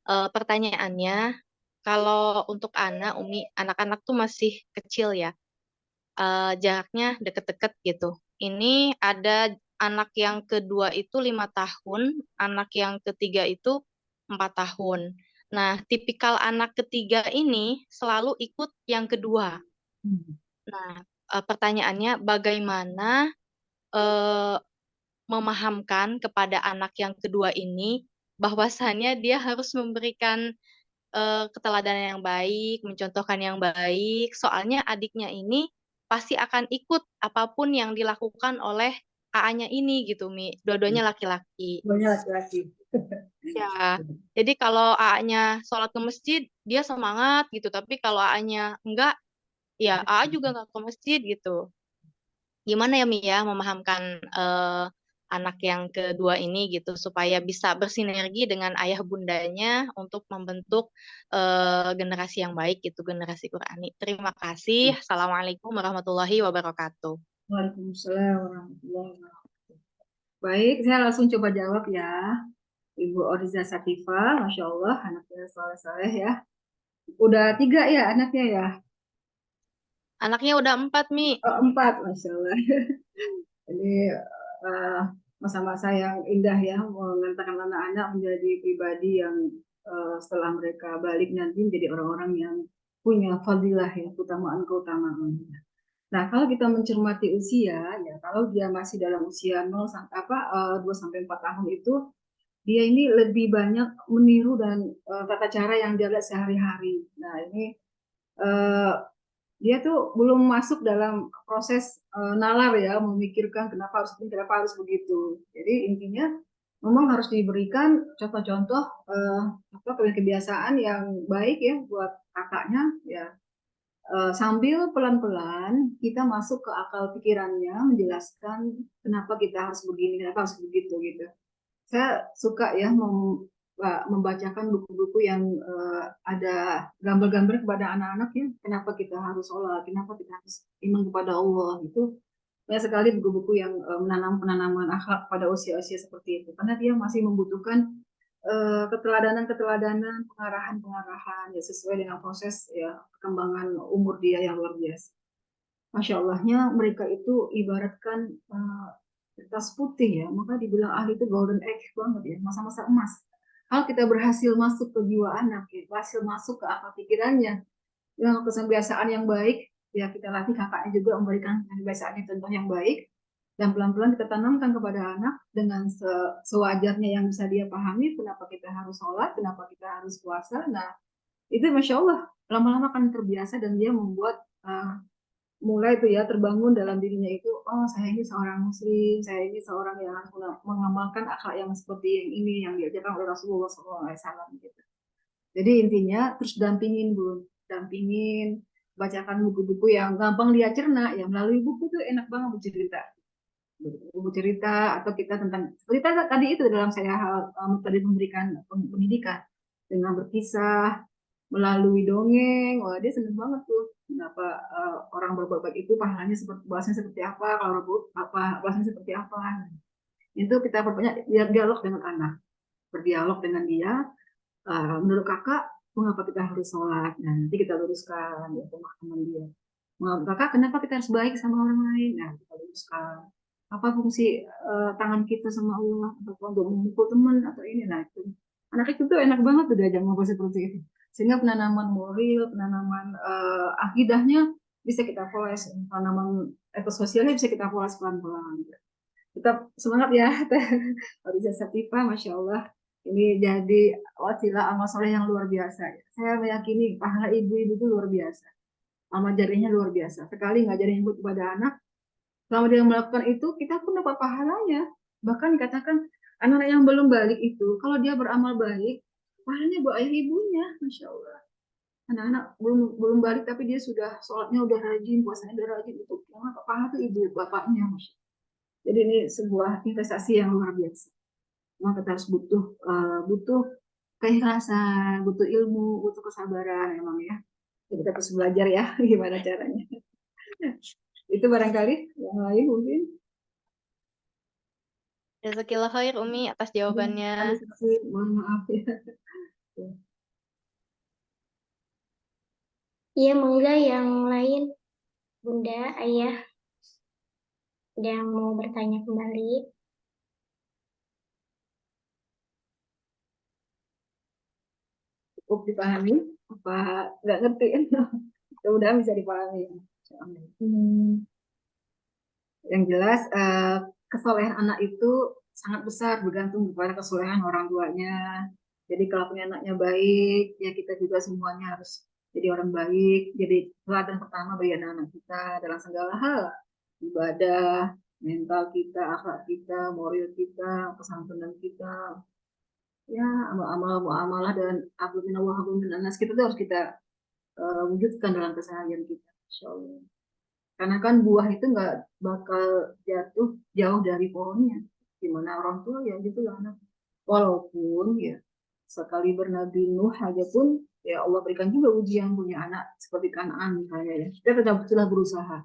Pertanyaannya, kalau untuk Umi, anak-anak tuh masih kecil ya, jaraknya deket-deket gitu. Ini ada anak yang kedua itu 5 tahun, anak yang ketiga itu 4 tahun. Nah, tipikal anak ketiga ini selalu ikut yang kedua. Nah, pertanyaannya bagaimana memahamkan kepada anak yang kedua ini bahwasannya dia harus memberikan keteladanan yang baik, mencontohkan yang baik. Soalnya adiknya ini pasti akan ikut apapun yang dilakukan oleh AA-nya ini gitu, Mi. Dua-duanya laki-laki. Banyak laki-laki. Ya, jadi kalau AA-nya sholat ke masjid, dia semangat gitu. Tapi kalau AA-nya enggak, ya AA juga enggak ke masjid gitu. Gimana ya, Mi ya, memahamkan anak yang kedua ini gitu supaya bisa bersinergi dengan ayah bundanya untuk membentuk generasi yang baik gitu, generasi Qurani. Terima kasih. Assalamualaikum warahmatullahi wabarakatuh. Waalaikumsalam warahmatullahi wabarakatuh. Baik, saya langsung coba jawab ya. Ibu Oriza Sativa, Masya Allah, anaknya soleh-soleh ya. Udah 3 ya anaknya ya? Anaknya udah 4, Mi. Oh, 4, Masya Allah. Ini masa-masa yang indah ya, mengantarkan anak-anak menjadi pribadi yang setelah mereka balik nanti menjadi orang-orang yang punya fadilah ya, keutamaan. Nah, kalau kita mencermati usia, ya kalau dia masih dalam usia 2 sampai 4 tahun itu, dia ini lebih banyak meniru dan tata cara yang dia lihat sehari-hari. Nah, ini dia tuh belum masuk dalam proses nalar ya, memikirkan kenapa harus ini, kenapa harus begitu. Jadi intinya memang harus diberikan contoh-contoh kebiasaan yang baik ya buat kakaknya ya. Sambil pelan-pelan kita masuk ke akal pikirannya, menjelaskan kenapa kita harus begini, kenapa harus begitu gitu. Saya suka ya membacakan buku-buku yang ada gambar-gambar kepada anak-anak ya, kenapa kita harus sholat, kenapa kita harus iman kepada Allah gitu. Banyak sekali buku-buku yang menanam penanaman akhlak pada usia-usia seperti itu, karena dia masih membutuhkan keteladanan, pengarahan ya sesuai dengan proses ya perkembangan umur dia yang luar biasa. Masya Allahnya mereka itu ibaratkan kertas putih ya, maka dibilang ahli itu golden egg banget ya, masa-masa emas. Kalau kita berhasil masuk ke jiwa anak, ya, berhasil masuk ke akal pikirannya, dengan kebiasaan yang baik, ya kita latih kakaknya juga memberikan kebiasaan contoh yang baik, dan pelan-pelan kita tanamkan kepada anak dengan sewajarnya yang bisa dia pahami, kenapa kita harus sholat, kenapa kita harus puasa. Nah, itu Masya Allah, lama-lama akan terbiasa dan dia membuat mulai itu ya terbangun dalam dirinya itu, oh saya ini seorang muslim, saya ini seorang yang harus mengamalkan akhlak yang seperti yang ini yang diajarkan oleh Rasulullah SAW gitu. Jadi intinya terus dampingin Bun, dampingin, bacakan buku-buku yang gampang dia cerna ya, melalui buku tuh enak banget bercerita. Buku cerita atau kita tentang seperti tadi itu dalam saya tadi memberikan pendidikan dengan berkisah melalui dongeng. Wah, dia seneng banget tuh. Kenapa orang berbuat baik itu pahalanya seperti bahasanya seperti apa, kalau apa bahasanya seperti apa. Itu kita perbanyak dialog dengan anak, berdialog dengan dia. Menurut kakak, mengapa kita harus sholat? Nah, nanti kita luruskan ya pemahaman dia. Menurut kakak, kenapa kita harus baik sama orang lain? Nah, kita luruskan. apa fungsi tangan kita sama Allah untuk memukul teman atau ini. Nah itu anak itu tuh enak banget tuh diajak ngobrol seperti itu, sehingga penanaman moral, penanaman akidahnya bisa kita poles, penanaman etos sosialnya bisa kita poles pelan-pelan. Tetap semangat ya Khadijah Satifah, Masya Allah. Ini jadi wasilah amal soleh yang luar biasa. Saya meyakini pahala ibu-ibu itu luar biasa. Amal jariahnya luar biasa. Sekali ngajarin ibu kepada anak, selama dia melakukan itu, kita pun dapat pahalanya. Bahkan dikatakan, anak yang belum balik itu, kalau dia beramal baik, pahalanya buat ayah ibunya, Masya Allah. Anak-anak belum balik, tapi dia sudah sholatnya udah rajin, puasanya udah rajin, itu yang pahala itu ibu bapaknya, Masya Allah. Jadi ini sebuah investasi yang luar biasa. Maka kita harus butuh keikhlasan, butuh ilmu, butuh kesabaran emang ya. Jadi kita harus belajar ya gimana caranya. Itu barangkali yang lain mungkin. Jazakillah khair Umi atas jawabannya. Mohon maaf ya. Iya, monggo yang lain, Bunda, Ayah, ada yang mau bertanya kembali. Cukup dipahami apa nggak ngerti? Mudah-mudahan bisa dipahami. Yang jelas kesolehan anak itu sangat besar bergantung kepada kesolehan orang tuanya. Jadi kalau punya anaknya baik, ya kita juga semuanya harus jadi orang baik. Jadi teladan pertama bagi anak-anak kita dalam segala hal, ibadah, mental kita, akhlak kita, moral kita, kesantunan kita, ya amal-amal, muamalah dan hablum minallah, hablum minan nas, kita tuh harus kita wujudkan dalam keseharian kita, insya Allah. Karena kan buah itu nggak bakal jatuh jauh dari pohonnya. Gimana orang tua ya gitu lah anak. Walaupun ya sekali bernabi Nuh aja pun ya Allah berikan juga ujian punya anak seperti Kanaan misalnya ya. Kita sudah berusaha.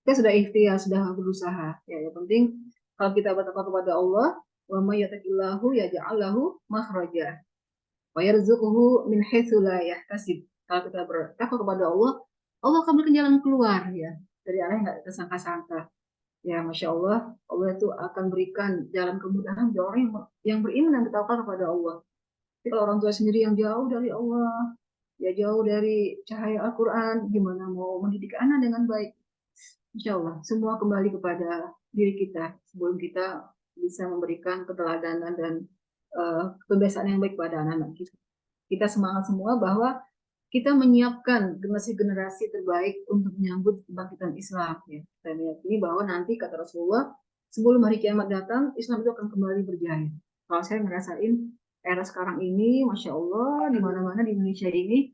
Kita sudah ikhtiar, sudah berusaha. Ya yang penting kalau kita bertakwa kepada Allah, wa may yattaqillahu yaj'al lahu makhraja wa yarzuquhu min haitsu la yahtasib. Kalau kita bertakwa kepada Allah, Allah akan berikan jalan keluar ya dari arah yang nggak tersangka-sangka. Ya, Masya Allah, Allah itu akan berikan jalan kemudahan bagi orang yang beriman dan bertawakal kepada Allah. Tapi kalau orang tua sendiri yang jauh dari Allah, ya jauh dari cahaya Al-Quran, gimana mau mendidik anak dengan baik? Insya Allah, semua kembali kepada diri kita sebelum kita bisa memberikan keteladanan dan kebiasaan yang baik pada anak-anak kita. Kita semangat semua bahwa kita menyiapkan generasi-generasi terbaik untuk menyambut kebangkitan Islam. Ya. Kita meyakini bahwa nanti kata Rasulullah, sebelum hari kiamat datang, Islam itu akan kembali berjaya. Kalau saya ngerasain era sekarang ini, Masya Allah, di mana-mana di Indonesia ini,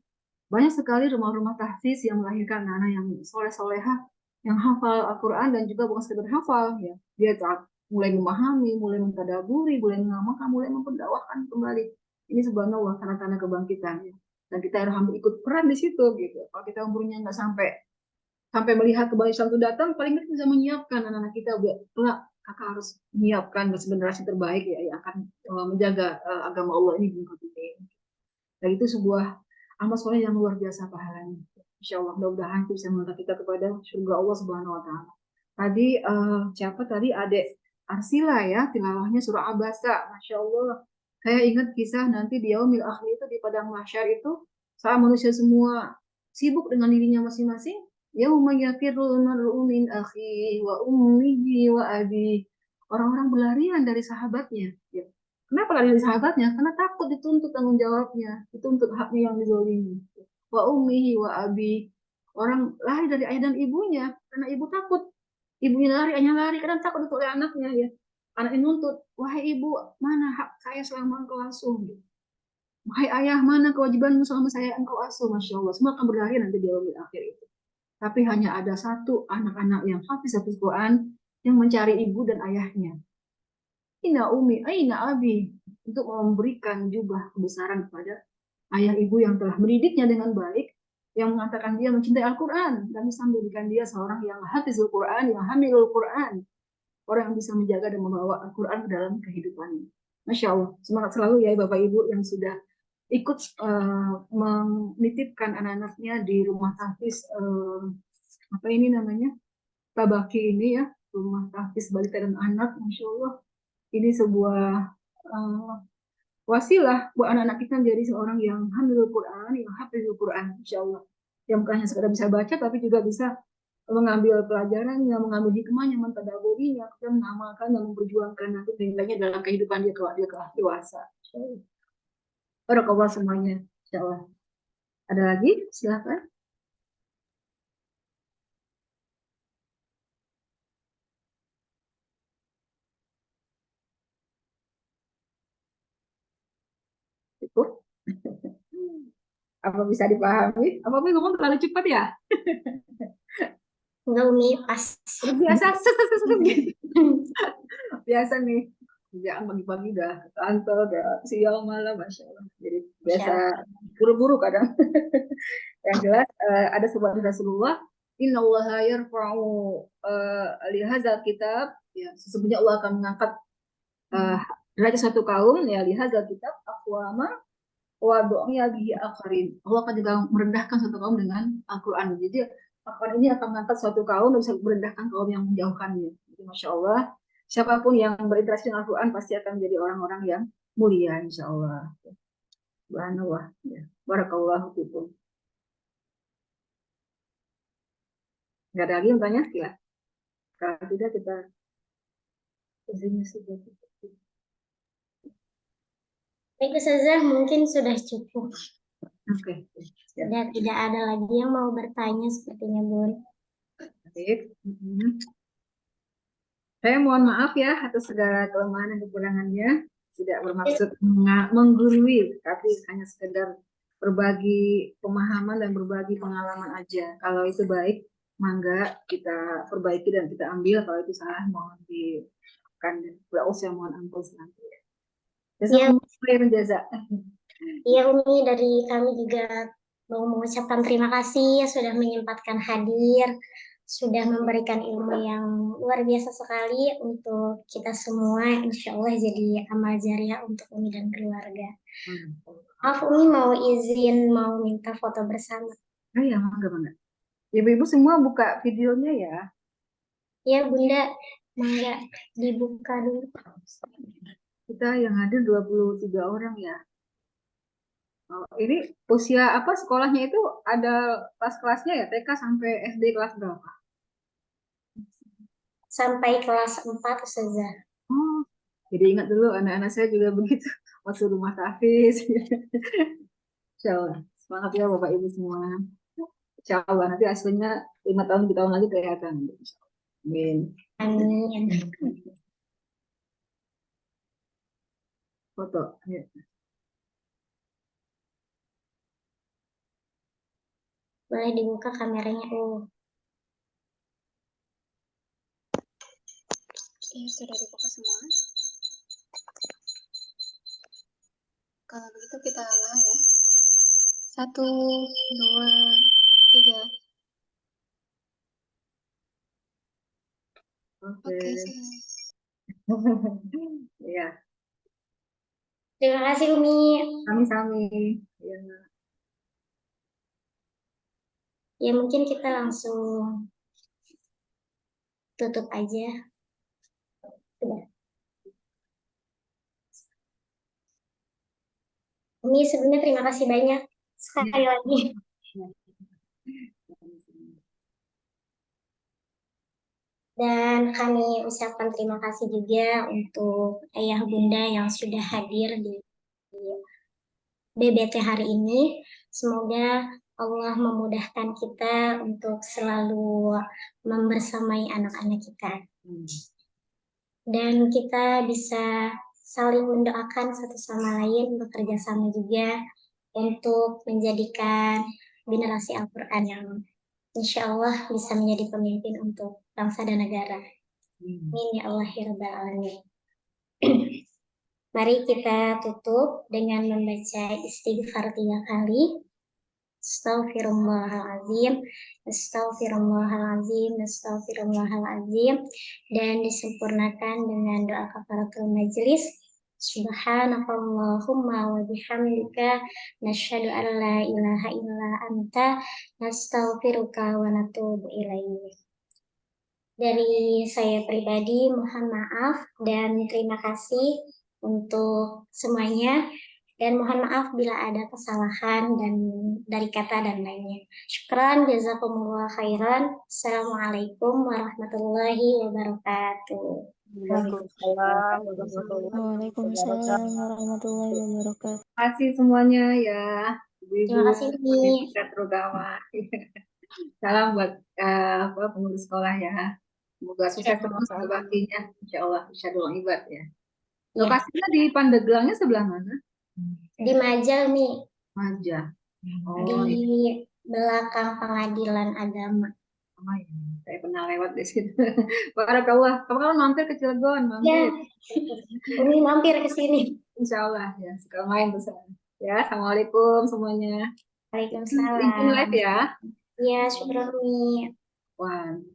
banyak sekali rumah-rumah tahfiz yang melahirkan anak-anak yang soleh-soleha, yang hafal Al-Quran dan juga bukan sekedar hafal. Ya. Dia mulai memahami, mulai mentadaburi, mulai mengamalkan, mulai memperdakwahkan kembali. Ini subhanallah tanda-tanda kebangkitan. Ya. Dan kita harus ikut peran di situ gitu. Kalau kita umurnya nggak sampai melihat kembali Islam itu datang, paling nggak bisa menyiapkan anak-anak kita buat kakak harus menyiapkan generasi terbaik ya yang akan menjaga agama Allah ini dengan penting. Dan itu sebuah amal soleh yang luar biasa pahalanya. Insya Allah mudah-mudahan itu bisa mengantar kita kepada surga Allah Subhanahu Wa Taala. Tadi siapa tadi Adek Arsila ya tilawahnya surah Abasa, Masya Allah. Saya ingat kisah nanti di yaumil akhir itu di padang mahsyar itu saat manusia semua sibuk dengan dirinya masing-masing. Yauma yafirrul mar'u min akhihi wa ummihi wa abi. Orang-orang berlarian dari sahabatnya. Ya. Kenapa lari dari sahabatnya? Karena takut dituntut tanggung jawabnya, dituntut haknya yang dizolimi. Wa ummihi wa abi. Orang lari dari ayah dan ibunya karena ibu takut. Ibunya lari, ayahnya lari, kadang takut untuk oleh anaknya ya. Anak ini nuntut, wahai ibu, mana hak saya selama engkau asuh? Wahai ayah, mana kewajibanmu selama saya engkau asuh? Masya Allah, semua akan berakhir nanti di yaumil akhir itu. Tapi hanya ada satu anak-anak yang hafiz Quran yang mencari ibu dan ayahnya. Ina umi, aina abi, untuk memberikan jubah kebesaran kepada ayah ibu yang telah mendidiknya dengan baik, yang mengatakan dia mencintai Al-Quran, dan bisa menjadikan dia seorang yang hafiz Al-Quran, yang hamilul Quran, orang yang bisa menjaga dan membawa Al-Quran ke dalam kehidupannya. Masya Allah, semangat selalu ya Bapak Ibu yang sudah ikut menitipkan anak-anaknya di rumah tahfiz apa ini namanya Tabaki ini ya. rumah tahfiz balita dan anak, Masya Allah. Ini sebuah wasilah buat anak-anak kita menjadi seorang yang hamilul Quran, yang hafizul Quran, Insya Allah. Yang bukan hanya sekedar bisa baca, tapi juga bisa mengambil pelajarannya, mengambil hikmahnya, mentadaburinya, dan mengamalkan dan memperjuangkan nanti nilainya dalam kehidupan dia kelak dewasa. Barakallah semuanya, Insya Allah. Ada lagi? Silakan. Cukup? Apa bisa dipahami? Apa ngomong terlalu cepat ya? Enggak, Umi, pas. Biasa, biasa nih. Kerjaan pagi-pagi udah ke kantor, udah siang malam, Masya Allah. Jadi biasa buru-buru kadang. Yang jelas ada sebuah Rasulullah, Inna Allah yarfa'u lihazal kitab, ya, sesungguhnya Allah akan mengangkat derajat satu kaum, ya, lihazal kitab, aqwama wa du'ya bihi akharin. Allah akan juga merendahkan satu kaum dengan Al-Quran. Jadi Al-Quran ini akan mengangkat suatu kaum dan bisa merendahkan kaum yang menjauhkannya. Jadi Masya Allah, siapapun yang berinteraksi dengan Al-Quran pasti akan menjadi orang-orang yang mulia, Insya Allah. Subhanallah. Ya. Barakallahu fikum. Nggak ada lagi yang tanya? Ya. Kalau tidak kita izinnya sudah. Baik, Ustazah, mungkin sudah cukup. Oke. Sudah tidak ada lagi yang mau bertanya sepertinya, Bun. Baik. Saya mohon maaf ya atas segala kelemahan dan kekurangannya. Tidak bermaksud menggurui, tapi hanya sekedar berbagi pemahaman dan berbagi pengalaman aja. Kalau itu baik, mangga kita perbaiki dan kita ambil. Kalau itu salah, mohon dimaafkan. Tidak usah mohon ampun nanti. Jasa. Iya, Umi, dari kami juga mau mengucapkan terima kasih sudah menyempatkan hadir, sudah memberikan ilmu yang luar biasa sekali untuk kita semua. Insya Allah jadi amal jariah untuk Umi dan keluarga. Maaf, Umi mau izin mau minta foto bersama. Oh ya, mangga. Ibu-ibu semua buka videonya ya. Ya, Bunda, mangga dibuka dulu. Kita yang hadir 23 orang ya. Oh, ini usia apa sekolahnya itu ada kelas-kelasnya ya, TK sampai SD kelas berapa? Sampai kelas 4, Ustazah. Oh, jadi ingat dulu anak-anak saya juga begitu waktu rumah tahfiz. Insya Allah. Semangat ya Bapak Ibu semua. Insya Allah nanti hasilnya 5 tahun, 7 tahun lagi kelihatan. Amin. Amin. Foto. Ya. Boleh dibuka kameranya. Iya, sudah dibuka semua. Kalau begitu kita mulai ya. 1, 2, 3. Oke, Ya. Terima kasih, Umi. Sami-sami. Ya. Ya, mungkin kita langsung tutup aja. Sudah. Umi, sebenarnya terima kasih banyak sekali lagi. Dan kami ucapkan terima kasih juga untuk ayah bunda yang sudah hadir di BBT hari ini. Semoga Allah memudahkan kita untuk selalu membersamai anak-anak kita. Dan kita bisa saling mendoakan satu sama lain, bekerja sama juga untuk menjadikan generasi Al-Quran yang insya Allah bisa menjadi pemimpin untuk bangsa dan negara. Amin ya Allah ya Rabbal Alamin. Mari kita tutup dengan membaca istighfar 3 kali. Astaghfirullahaladzim, astaghfirullahaladzim, astaghfirullahaladzim. Dan disempurnakan dengan doa kafaratul majelis. Subhanakallahumma wa bihamdika nasyhadu an la ilaha illa anta nastaghfiruka wa natubu ilaik. Dari saya pribadi mohon maaf dan terima kasih untuk semuanya. Dan mohon maaf bila ada kesalahan dan dari kata dan lainnya. Syukran, jazakumullah khairan. Assalamualaikum warahmatullahi wabarakatuh. Waalaikumsalam warahmatullahi Waalaikumsalam wabarakatuh. warahmatullahi wabarakatuh. Terima kasih semuanya ya, Terima ibu-ibu, kasih, Mi. kita terutama. Salam buat pengurus sekolah ya. Semoga sukses terus ke baktinya, insya Allah bisa doang ibad ya. Lokasinya di Pandegelangnya sebelah mana? Di Majal, Mi. Maja. Oh, Di belakang pengadilan agama. oh ya. Saya pernah lewat di situ. Barakallah. Kamu mampir ke Cilegon, Ya, mampir. Umi mampir ke sini. Insya Allah ya, suka main bersama. Ya, assalamualaikum semuanya. Izin Waalaikumsalam. live ya. Ya, syukran, Mi. One.